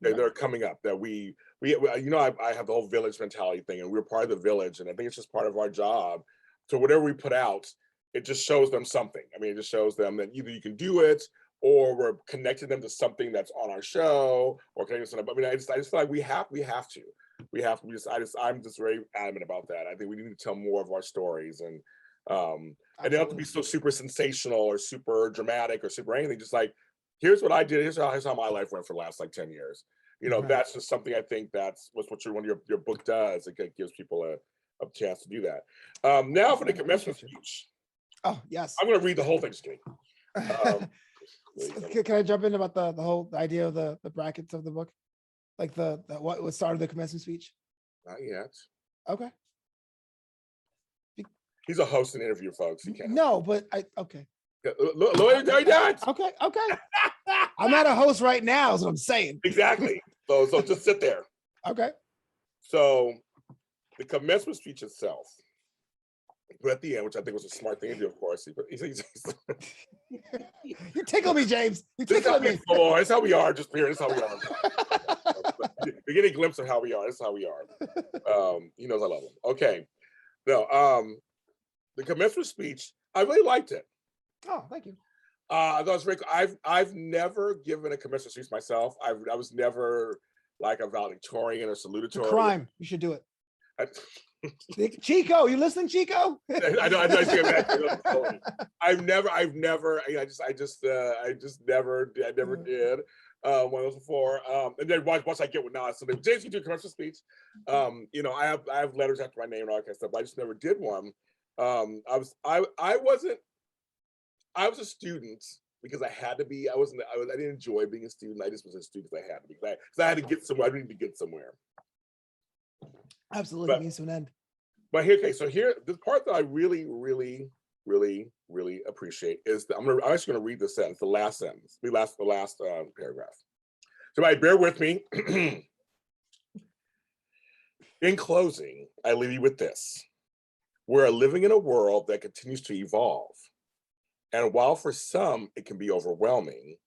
They're coming up. That I have the whole village mentality thing, and we're part of the village, and I think it's just part of our job. So whatever we put out, it just shows them something. I mean, it just shows them that either you can do it, or we're connecting them to something that's on our show, or connecting to something. I mean, I just feel like we have to. I'm just very adamant about that. I think we need to tell more of our stories, and they don't have to be so super sensational or super dramatic or super anything. Just like, here's what I did. Here's how my life went for the last 10 years. That's just something I think that's what your book does. It gives people a chance to do that. Now for the commencement speech. Oh yes, I'm going to read the whole thing, Steve. Can I jump in about the whole idea of the brackets of the book, like the what started the commencement speech? Not yet. Okay. He's a host and interviewer, folks. He can't. No, but okay. Look, Okay. I'm not a host right now, is what I'm saying. Exactly. So just sit there. Okay. So the commencement speech itself, but at the end, which I think was a smart thing to do, of course. But You tickle me, James. You tickle me. Oh, that's how we are. Just here. That's how we are. You're getting a glimpse of how we are. That's how we are. He knows I love him. Okay. No. The commencement speech, I really liked it. Oh, thank you. I thought it was very cool. I've never given a commencement speech myself. I was never like a valedictorian or salutatorian. It's a crime. You should do it. Chico, you listening, Chico? I know. I've never. I never did one of those before. And then once I get one now, so James, you do a commencement speech. I have letters after my name and all that kind of stuff. But I just never did one. I was a student because I had to be. I didn't enjoy being a student. I just was a student because I had to be. Because I had to get somewhere. I needed to get somewhere. Absolutely, means to an end. But here, the part that I really, really, really, really appreciate is that I'm actually going to read the sentence, the last sentence, the last paragraph. So, bear with me. In closing, I leave you with this. We're living in a world that continues to evolve. And while for some it can be overwhelming,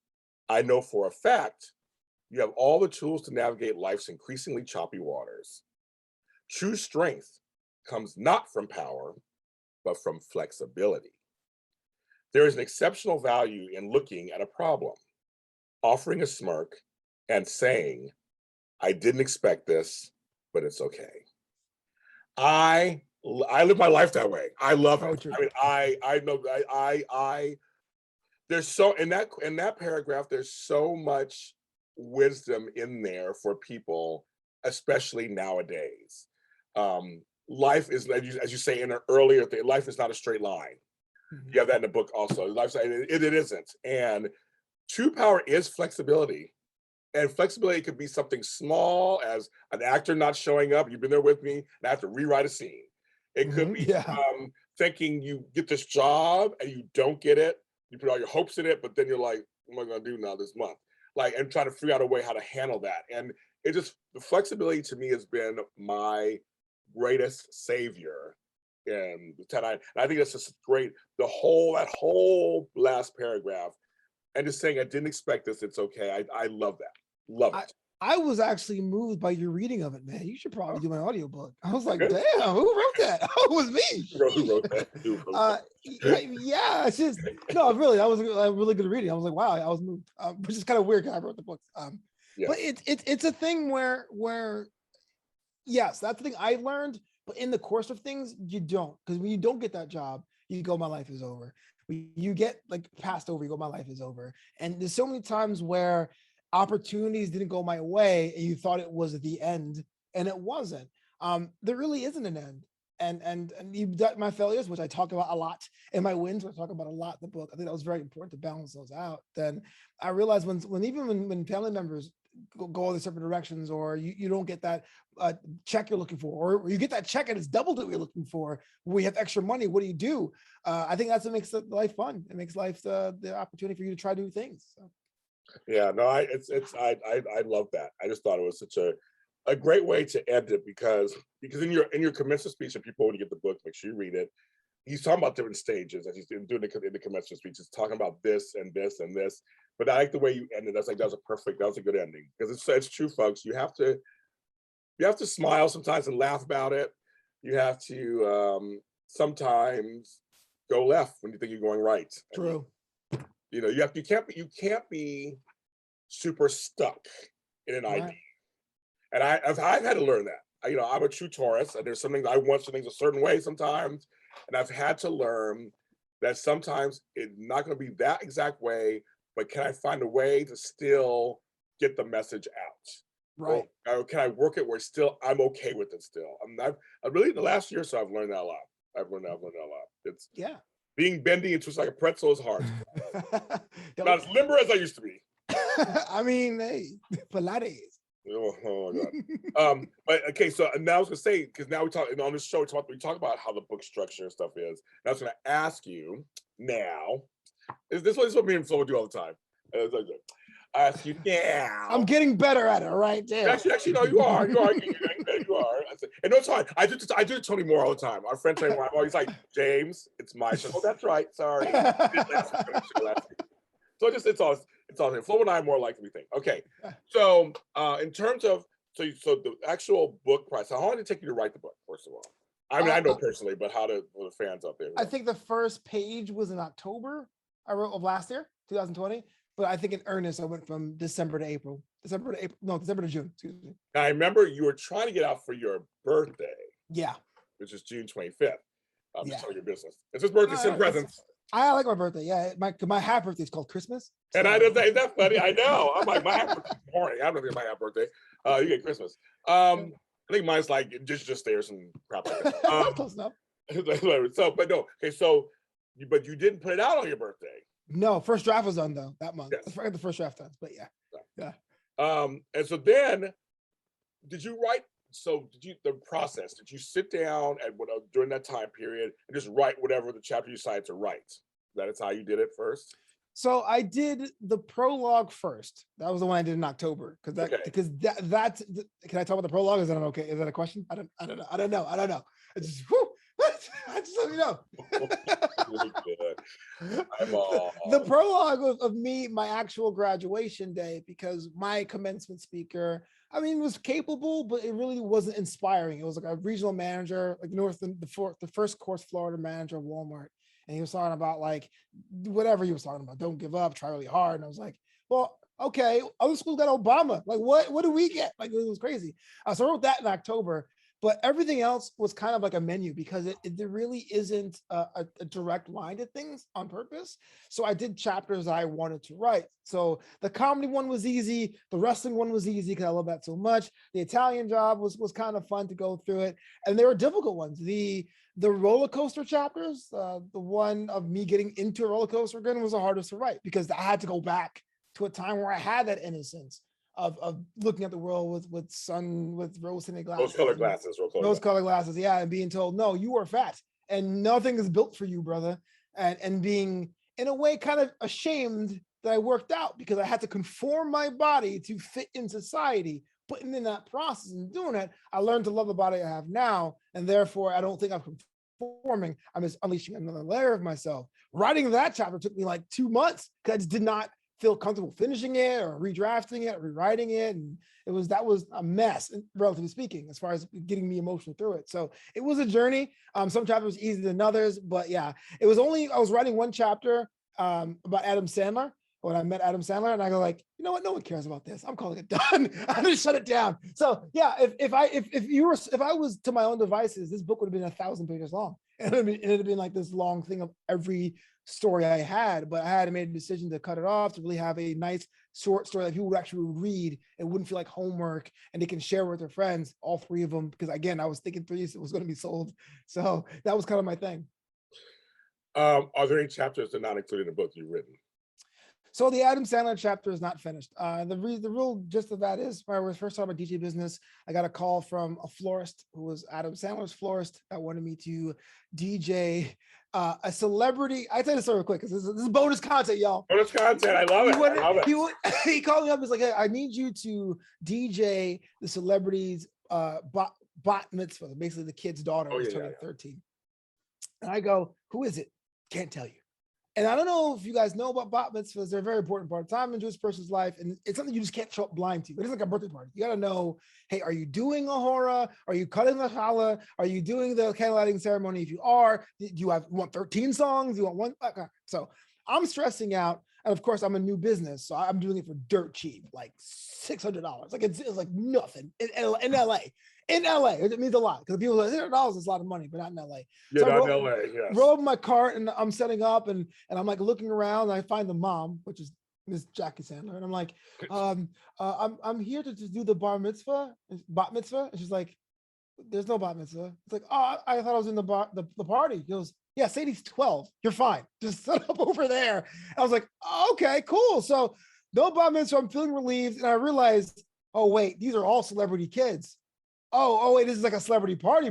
I know for a fact you have all the tools to navigate life's increasingly choppy waters. True strength comes not from power, but from flexibility. There is an exceptional value in looking at a problem, offering a smirk, and saying, I didn't expect this, but it's okay. I live my life that way. I love it. Poetry. I mean, I know I there's so in that paragraph, there's so much wisdom in there for people, especially nowadays. Life is, as you say in an earlier thing, life is not a straight line. You have that in the book also. Life, it isn't. And true power is flexibility. And flexibility could be something small as an actor not showing up. You've been there with me, and I have to rewrite a scene. It could be thinking you get this job and you don't get it. You put all your hopes in it, but then you're like, what am I going to do now this month? Like, and trying to figure out a way how to handle that. And it just, the flexibility to me has been my greatest savior in the 10. And I think that's just great. That whole last paragraph, and just saying, I didn't expect this, it's okay. I love that. Love it. I was actually moved by your reading of it, man. You should probably do my audiobook. I was like, damn, who wrote that? Oh, it was me. Who wrote that? Yeah, it's just, no, really, that was a really good reading. I was like, wow, I was moved, which is kind of weird because I wrote the books. But it's a thing where, yes, that's the thing I learned, but in the course of things, you don't. Because when you don't get that job, you go, my life is over. When you get like passed over, you go, my life is over. And there's so many times where opportunities didn't go my way and you thought it was the end, and it wasn't. There really isn't an end. And you've got my failures, which I talk about a lot, and my wins, which I talk about a lot in the book. I think that was very important to balance those out. Then I realized when family members go other separate directions, or you don't get that check you're looking for, or you get that check and it's double what you're looking for, we have extra money, what do? I think that's what makes life fun. It makes life the opportunity for you to try new things. So. Yeah, no, I love that. I just thought it was such a great way to end it, because in your commencement speech, and people, when you get the book, make sure you read it. He's talking about different stages as he's doing in the commencement speech. He's talking about this and this and this. But I like the way you ended. I was like, that was a good ending, because it's true, folks. You have to smile sometimes and laugh about it. You have to sometimes go left when you think you're going right. True. You can't be super stuck in an idea. And I've had to learn that. I'm a true Taurus, and there's some things I want some things a certain way sometimes, and I've had to learn that sometimes it's not going to be that exact way, but can I find a way to still get the message out? Right. Or can I work it where I'm okay with it still? I've really, in the last year or so, I've learned that a lot. I've learned that a lot. It's being bendy and twisted like a pretzel is hard. Not as limber as I used to be. I mean, hey, Pilates. Oh my God. But okay, so now I was gonna say, because now on this show, we talk about how the book structure and stuff is. And I was gonna ask you now, this is what me and Flo do all the time. I ask you now. I'm getting better at it right there. Actually, no, you are. You are. And no, it's fine. I do to Tony Moore all the time. Our friend Tony Moore, I'm always like, James, it's my show. Oh, that's right. Sorry. So it's all. Flo and I are more alike than we think. Okay. So in terms of so the actual book process, how long did it take you to write the book, first of all? I mean, I know personally, but for the fans out there? I think the first page was in October of last year, 2020. But I think in earnest, I went from December to June, excuse me. Now, I remember you were trying to get out for your birthday. Yeah. Which is June 25th. Just tell your business. It's his birthday, send presents. I like my birthday. Yeah, my half birthday is called Christmas. So. And isn't that funny? I know. I'm like, my half birthday is boring. I don't think my half birthday. You get Christmas. I think mine's like just there some crap like that. Close enough. So, but no. Okay, so, but you didn't put it out on your birthday. No, first draft was done though that month. Yes. I forgot the first draft done, but yeah. And so then, did you write? So the process? Did you sit down during that time period and just write whatever the chapter you decided to write? That is how you did it first. So I did the prologue first. That was the one I did in October because that's. Can I talk about the prologue? Is that okay? Is that a question? I don't know. It's just, I just let me know. The prologue of me, my actual graduation day, because my commencement speaker, I mean, was capable, but it really wasn't inspiring. It was like a regional manager, like the first course Florida manager of Walmart. and he was talking about like whatever he was talking about, don't give up, try really hard. And I was like, well, okay, other schools got Obama. Like, what do we get? Like, it was crazy. So I wrote that in October, but everything else was kind of like a menu because there really isn't a direct line to things on purpose. So I did chapters I wanted to write. So the comedy one was easy. The wrestling one was easy because I love that so much. The Italian job was kind of fun to go through it. And there were difficult ones. The roller coaster chapters, the one of me getting into a roller coaster again was the hardest to write because I had to go back to a time where I had that innocence of looking at the world with rose-tinted glasses. Rose-colored glasses, yeah, and being told, no, you are fat and nothing is built for you, brother. And being, in a way, kind of ashamed that I worked out because I had to conform my body to fit in society. Putting in that process and doing it, I learned to love the body I have now. And therefore, I don't think I'm conforming. I'm just unleashing another layer of myself. Writing that chapter took me like 2 months because I just did not feel comfortable finishing it or redrafting it, or rewriting it. And that was a mess, relatively speaking, as far as getting me emotionally through it. So it was a journey. Some chapters were easier than others, but yeah, I was writing one chapter about Adam Sandler when I met Adam Sandler, and I go like, you know what? No one cares about this. I'm calling it done. I'm gonna shut it down. So yeah, if I was to my own devices, this book would have been 1,000 pages long. And it'd have been like this long thing of every story I had, but I had made a decision to cut it off to really have a nice short story that people would actually read and wouldn't feel like homework, and they can share with their friends, all 3 of them, because again, I was thinking 3 was going to be sold. So that was kind of my thing. Are there any chapters that are not included in the book you've written? So the Adam Sandler chapter is not finished. The real gist of that is when I was first talking about DJ business, I got a call from a florist who was Adam Sandler's florist that wanted me to DJ a celebrity. I tell you this story real quick because this is bonus content, y'all. Bonus content. I love it. He called me up. He's like, hey, I need you to DJ the celebrity's bat mitzvah, basically the kid's daughter who's turning 13. And I go, who is it? Can't tell you. And I don't know if you guys know about bat mitzvahs. They're a very important part of time in a Jewish person's life. And it's something you just can't show up blind to. It isn't like a birthday party. You got to know, hey, are you doing a hora? Are you cutting the challah? Are you doing the candle lighting ceremony? If you are, do you want 13 songs? Do you want one? Okay. So I'm stressing out. And of course, I'm a new business. So I'm doing it for dirt cheap, like $600. Like it's like nothing in LA. In LA, it means a lot because people are like, $100 is a lot of money, but not in LA. Yeah, so not in LA, yes. Roll up my cart and I'm setting up and I'm like looking around and I find the mom, which is Miss Jackie Sandler. And I'm like, I'm here to just do the bat mitzvah. And she's like, there's no bat mitzvah. It's like, oh, I thought I was in the party. He goes, yeah, Sadie's 12. You're fine. Just set up over there. I was like, oh, okay, cool. So no bat mitzvah. I'm feeling relieved. And I realized, oh, wait, these are all celebrity kids. Oh, wait, this is like a celebrity party.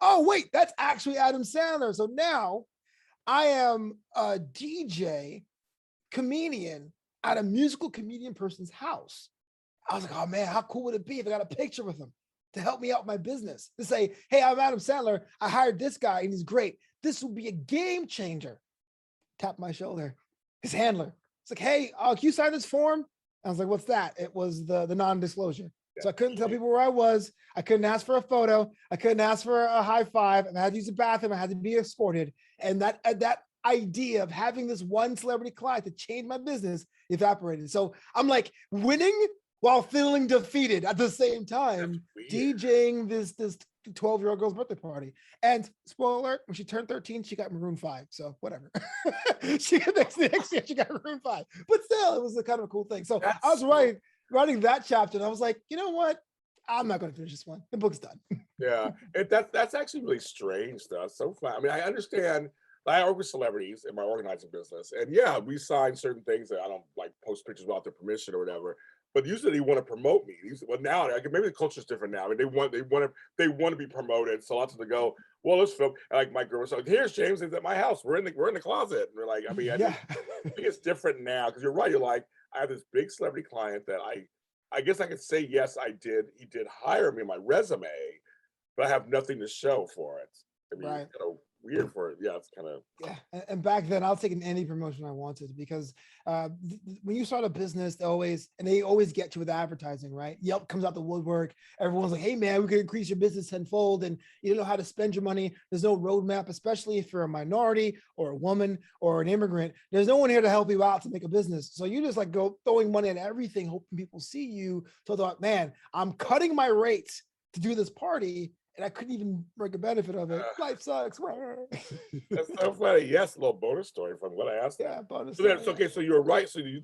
Oh, wait, that's actually Adam Sandler. So now I am a DJ comedian at a musical comedian person's house. I was like, oh man, how cool would it be if I got a picture with him to help me out my business? To say, hey, I'm Adam Sandler. I hired this guy and he's great. This will be a game changer. Tap my shoulder. His handler. It's like, hey, can you sign this form? I was like, what's that? It was the non-disclosure. So I couldn't tell people where I was. I couldn't ask for a photo. I couldn't ask for a high five. And I had to use the bathroom. I had to be escorted. And that idea of having this one celebrity client to change my business evaporated. So I'm like winning while feeling defeated at the same time, DJing this 12-year-old girl's birthday party. And spoiler alert, when she turned 13, she got Maroon 5. So whatever. Next year she got Maroon 5. But still, it was a kind of a cool thing. So I was writing that chapter, and I was like, you know what? I'm not going to finish this one. The book's done. Yeah, that's actually really strange, though. It's so fun. I mean, I understand. I work with celebrities in my organizing business, and yeah, we sign certain things that I don't like post pictures without their permission or whatever. But usually they want to promote me. Well, now maybe the culture's different now. I mean, they want to be promoted. So lots of them go, well, let's film. And like my girl was like, here's James. He's at my house. We're in the closet. And we're like, I mean, I think it's different now because you're right. You're like, I have this big celebrity client that I guess I could say yes, I did. He did hire me in my resume, but I have nothing to show for it. I mean, right. weird for it. Yeah, it's kind of. Yeah, and back then I'll take any promotion I wanted because when you start a business, they always get you with advertising, right? Yelp comes out the woodwork. Everyone's like, "Hey man, we can increase your business tenfold," and you don't know how to spend your money. There's no roadmap, especially if you're a minority or a woman or an immigrant. There's no one here to help you out to make a business, so you just like go throwing money at everything, hoping people see you. So I thought, man, I'm cutting my rates to do this party. And I couldn't even break a benefit of it. Life sucks. That's so funny. Yes, a little bonus story from what I asked. Yeah, bonus. So that's okay. So you were right. So you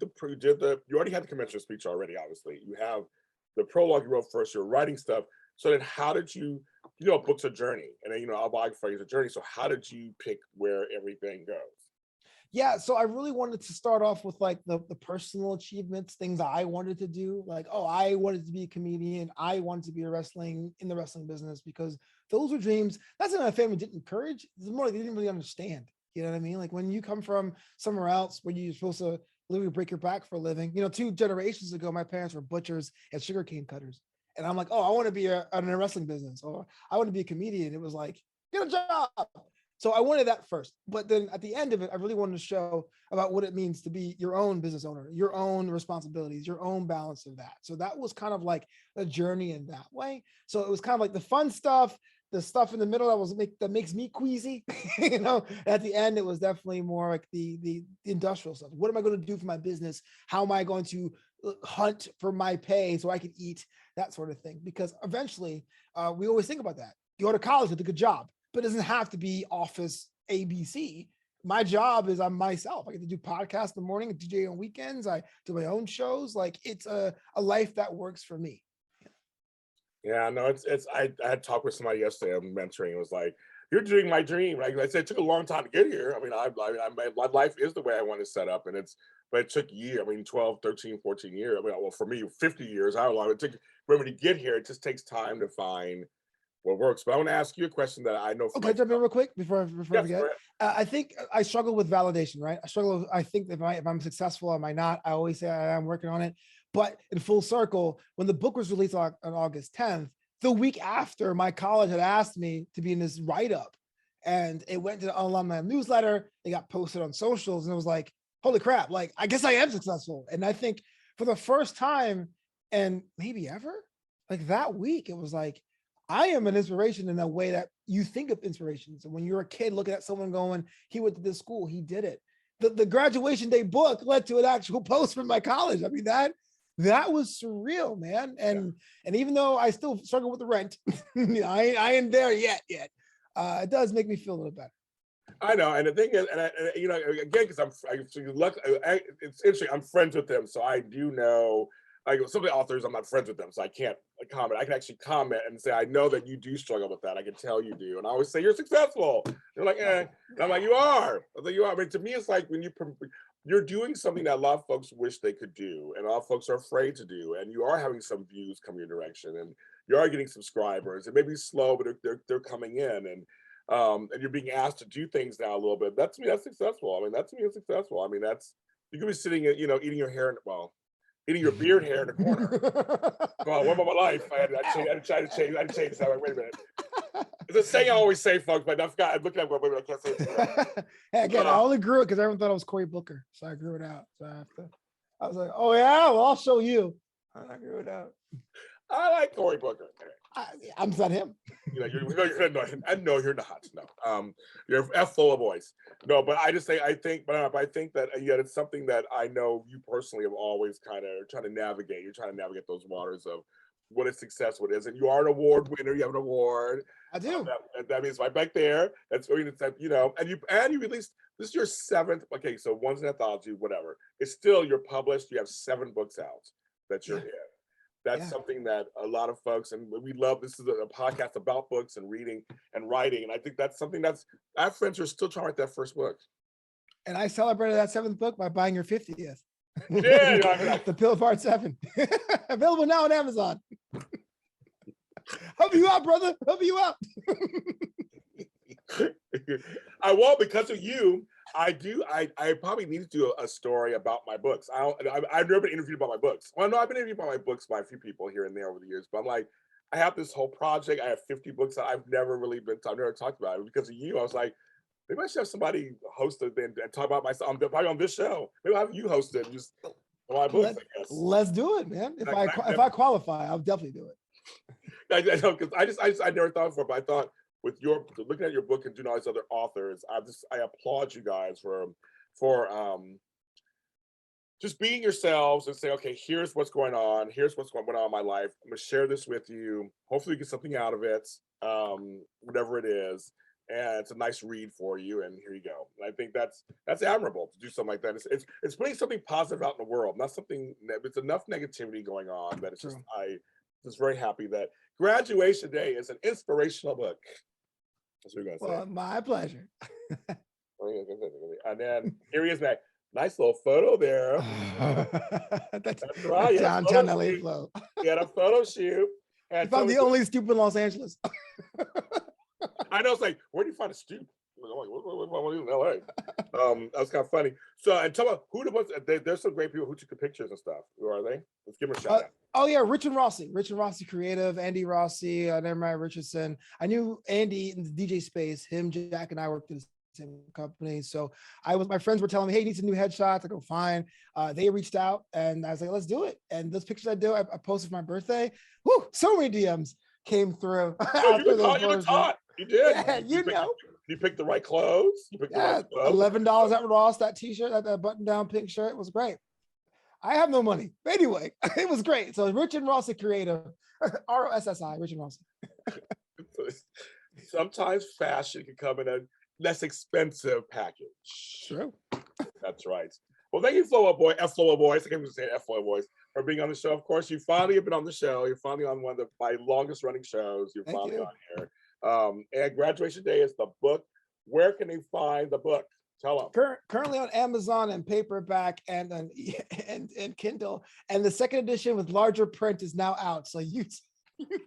already had the commencement speech already. Obviously, you have the prologue you wrote first. You're writing stuff. So then, how did you? A book's a journey, and then a biography is a journey. So how did you pick where everything goes? Yeah, so I really wanted to start off with like the personal achievements, things I wanted to do. Like, oh, I wanted to be a comedian. I wanted to be in the wrestling business because those were dreams. That's what my family didn't encourage. It's more like they didn't really understand. You know what I mean? Like when you come from somewhere else where you're supposed to literally break your back for a living. 2 generations ago, my parents were butchers and sugarcane cutters. And I'm like, oh, I want to be in a wrestling business, or I want to be a comedian. It was like, get a job. So I wanted that first, but then at the end of it, I really wanted to show about what it means to be your own business owner, your own responsibilities, your own balance of that. So that was kind of like a journey in that way. So it was kind of like the fun stuff, the stuff in the middle that makes me queasy. At the end, it was definitely more like the industrial stuff. What am I going to do for my business? How am I going to hunt for my pay so I can eat, that sort of thing? Because eventually, we always think about that. You go to college with a good job. But it doesn't have to be office ABC. My job is I'm myself. I get to do podcasts in the morning, DJ on weekends. I do my own shows. Like it's a life that works for me. Yeah, no, I had talked with somebody yesterday I'm mentoring. It was like, you're doing my dream. Like I said, it took a long time to get here. I mean, my life is the way I want to set up, but it took years. I mean, 12, 13, 14 years. I mean, well, for me, 50 years, how long it took for me to get here. It just takes time to find what works. But I want to ask you a question that I know. Okay, jump in real quick before I forget. Right. I think I struggle with validation, right? I think if I'm successful, am I not? I always say I'm working on it. But in full circle, when the book was released on August 10th, the week after, my college had asked me to be in this write-up, and it went to the alumni newsletter. It got posted on socials, and it was like, holy crap! Like, I guess I am successful. And I think for the first time, and maybe ever, like that week, it was like, I am an inspiration in a way that you think of inspirations. And when you're a kid looking at someone going, he went to this school, he did it. The graduation day book led to an actual post from my college. I mean, that was surreal, man. And even though I still struggle with the rent, I ain't there yet. It does make me feel a little better. I know, and the thing is, and again, because it's interesting. I'm friends with them, so I do know. Like some of the authors, I'm not friends with them, so I can't comment. I can actually comment and say, I know that you do struggle with that. I can tell you do. And I always say, you're successful. They're like, eh. And I'm like, you are. I think you are. I mean, to me, it's like when you're doing something that a lot of folks wish they could do, and a lot of folks are afraid to do, and you are having some views come your direction, and you are getting subscribers. It may be slow, but they're coming in, and you're being asked to do things now a little bit. That to me, that's successful. I mean, that to me is successful. I mean, you could be sitting, eating your hair, eating your beard hair in the corner. Come on, what about my life? I had to change that. Wait a minute. It's a saying I always say, folks, but I forgot. I'm looking at I can't say it. Hey, again, I only grew it because everyone thought I was Cory Booker, so I grew it out. So I was like, oh yeah, well, I'll show you. I grew it out. I like Cory Booker. I'm not him. You're not him. I know you're not. No, you're F Flobo Boyce. No, but I just say I think that it's something that I know you personally have always kind of trying to navigate. You're trying to navigate those waters of what is success, what isn't. You are an award winner. You have an award. I do. That means right back there. That's and you released. This is your 7th. Okay, so one's an anthology, whatever. It's still you're published. You have 7 books out that you're in. That's something that a lot of folks, and we love. This is a podcast about books and reading and writing, and I think that's something that's our friends are still trying to write that first book. And I celebrated that 7th book by buying your 50th. Yeah, The Pill Part 7, available now on Amazon. Help you out, brother. Help you out. I won't because of you. I probably need to do a story about my books. I've never been interviewed about my books. Well, no, I've been interviewed about my books by a few people here and there over the years, but I'm like, I have this whole project. I have 50 books that I've never talked about it. Because of you, I was like, maybe I should have somebody host it and talk about myself. I'm probably on this show. Maybe I'll have you host it and just my books, I guess. Let's do it, man. If I qualify, I'll definitely do it. I know, because I never thought before, but I thought with your looking at your book and doing all these other authors, I applaud you guys for just being yourselves and say, okay, here's what's going on. Here's what's going on in my life. I'm gonna share this with you. Hopefully you get something out of it, whatever it is. And it's a nice read for you. And here you go. And I think that's admirable to do something like that. It's putting something positive out in the world, not something, it's enough negativity going on that it's just, I'm just very happy that Graduation Day is an inspirational book. That's what you're gonna say. My pleasure. And then here he is back. Nice little photo there. That's right. Downtown LA flow. He had a photo shoot. And I'm the only stoop in Los Angeles. I know, it's like, where do you find a stoop? What in LA? That was kind of funny. So, and tell me who the ones. There's some great people who took the pictures and stuff. Who are they? Let's give them a shout out. Oh yeah, Rich and Rossi Creative, Andy Rossi, Jeremiah Richardson. I knew Andy in the DJ space. Him, Jack, and I worked in the same company. So my friends were telling me, hey, you need some new headshots. I go, fine. They reached out and I was like, let's do it. And those pictures I posted for my birthday. Whoo, so many DMs came through. You did. Yeah, you picked the right clothes. You picked the right clothes. $11 at Ross. That T-shirt, that button-down pink shirt was great. I have no money. But anyway, it was great. So Rich and Rossi Creative, ROSSI, Rich and Rossi. Sometimes fashion can come in a less expensive package. True. That's right. Well, thank you, F Flobo Boyce. I can't even say F Flobo Boyce, for being on the show. Of course, you finally have been on the show. You're finally on one of my longest running shows. You're finally on here. And Graduation Day is the book. Where can they find the book? Tell them. Currently on Amazon and paperback and Kindle. And the second edition with larger print is now out. So you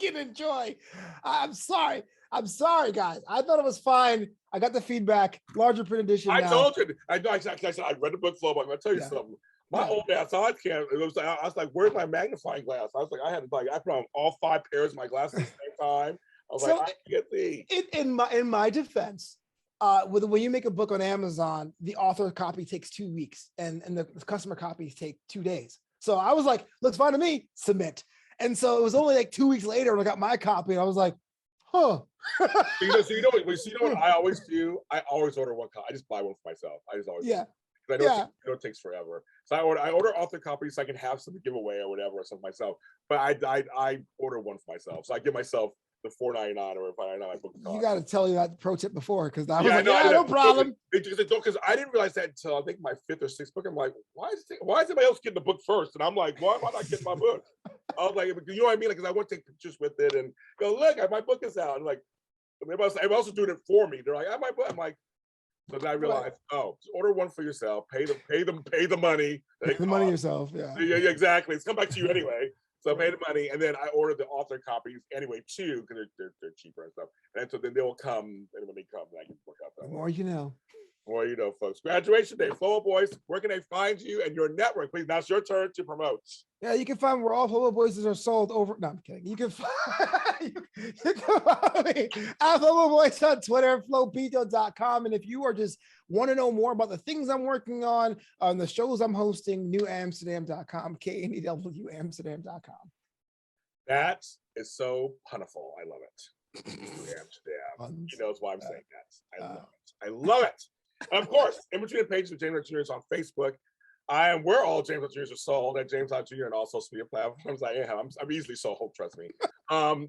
can enjoy. I'm sorry, guys. I thought it was fine. I got the feedback. Larger print edition. I told you. I know exactly. I said I read the book flow. I'm gonna tell you something. My old ass eye cam. I was like, "Where's my magnifying glass?" I was like, I put on all 5 pairs of my glasses at the same time. I was like, I get these. In my defense, when you make a book on Amazon, the author copy takes 2 weeks, and the customer copies take 2 days. So I was like, looks fine to me. Submit. And so it was only like 2 weeks later when I got my copy, and I was like, huh. So you know what I always do? I always order one copy. I just buy one for myself. I just always I know it takes forever. So I order author copies so I can have some to give away or whatever or something myself. But I order one for myself. So I give myself the $4.99 or $5.99 my book cost. You got to tell you that pro tip before, because I was no problem. Because I didn't realize that until I think my 5th or 6th book. I'm like, why is everybody else getting the book first? And I'm like, why am I not getting my book? I was like, you know what I mean? Because I want to take pictures with it and go, look, my book is out. And like, everybody else is doing it for me. They're like, I have my book. I'm like, so then I realized, just order one for yourself. Pay the money. Pay the money yourself. Yeah, exactly. It's come back to you anyway. So I paid the money, and then I ordered the author copies anyway too, because they're cheaper and stuff. And so then they'll come, and when they come, I can work out that. The more you know. Well, you know, folks. Graduation Day, Flobo Boyce. Where can they find you and your network? Please, now it's your turn to promote. Yeah, you can find where all Flobo Boyces are sold over. No, I'm kidding. You can find you can follow me at Flobo Boyce on Twitter, flowpito.com. And if you are just want to know more about the things I'm working on the shows I'm hosting, newamsterdam.com, KNEW Amsterdam.com. That is so puniful. I love it. Amsterdam. He knows why I'm saying that. I love it. I love it. And of course, in between the pages with James Lott Jr. is on Facebook. Where all James Lott Jr.'s are sold at James Lott Jr. and all social media platforms. I'm easily sold, trust me. And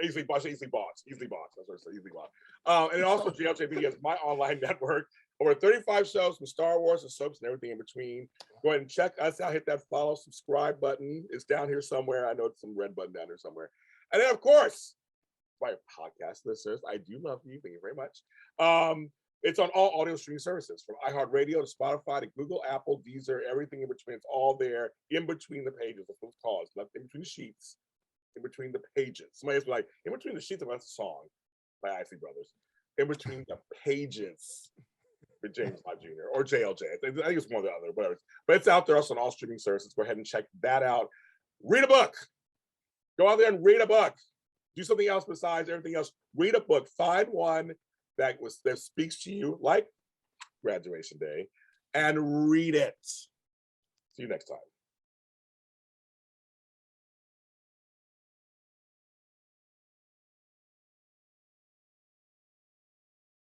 easily bought. That's what I said, easily bought. And also JLJ Media is my online network. Over 35 shows from Star Wars and soaps and everything in between. Go ahead and check us out. Hit that follow, subscribe button. It's down here somewhere. I know it's some red button down here somewhere. And then, of course, my podcast listeners, I do love you. Thank you very much. It's on all audio streaming services, from iHeartRadio to Spotify to Google, Apple, Deezer, everything in between. It's all there in between the pages. That's what it's called. It's not in between the sheets, in between the pages. Somebody's like, in between the sheets, that's a song by Isley Brothers. In between the pages with James Lott Jr. or JLJ. I think it's one or the other, whatever. But it's out there also on all streaming services. Go ahead and check that out. Read a book. Go out there and read a book. Do something else besides everything else. Read a book. Find one that speaks to you like graduation day, and read it. See you next time.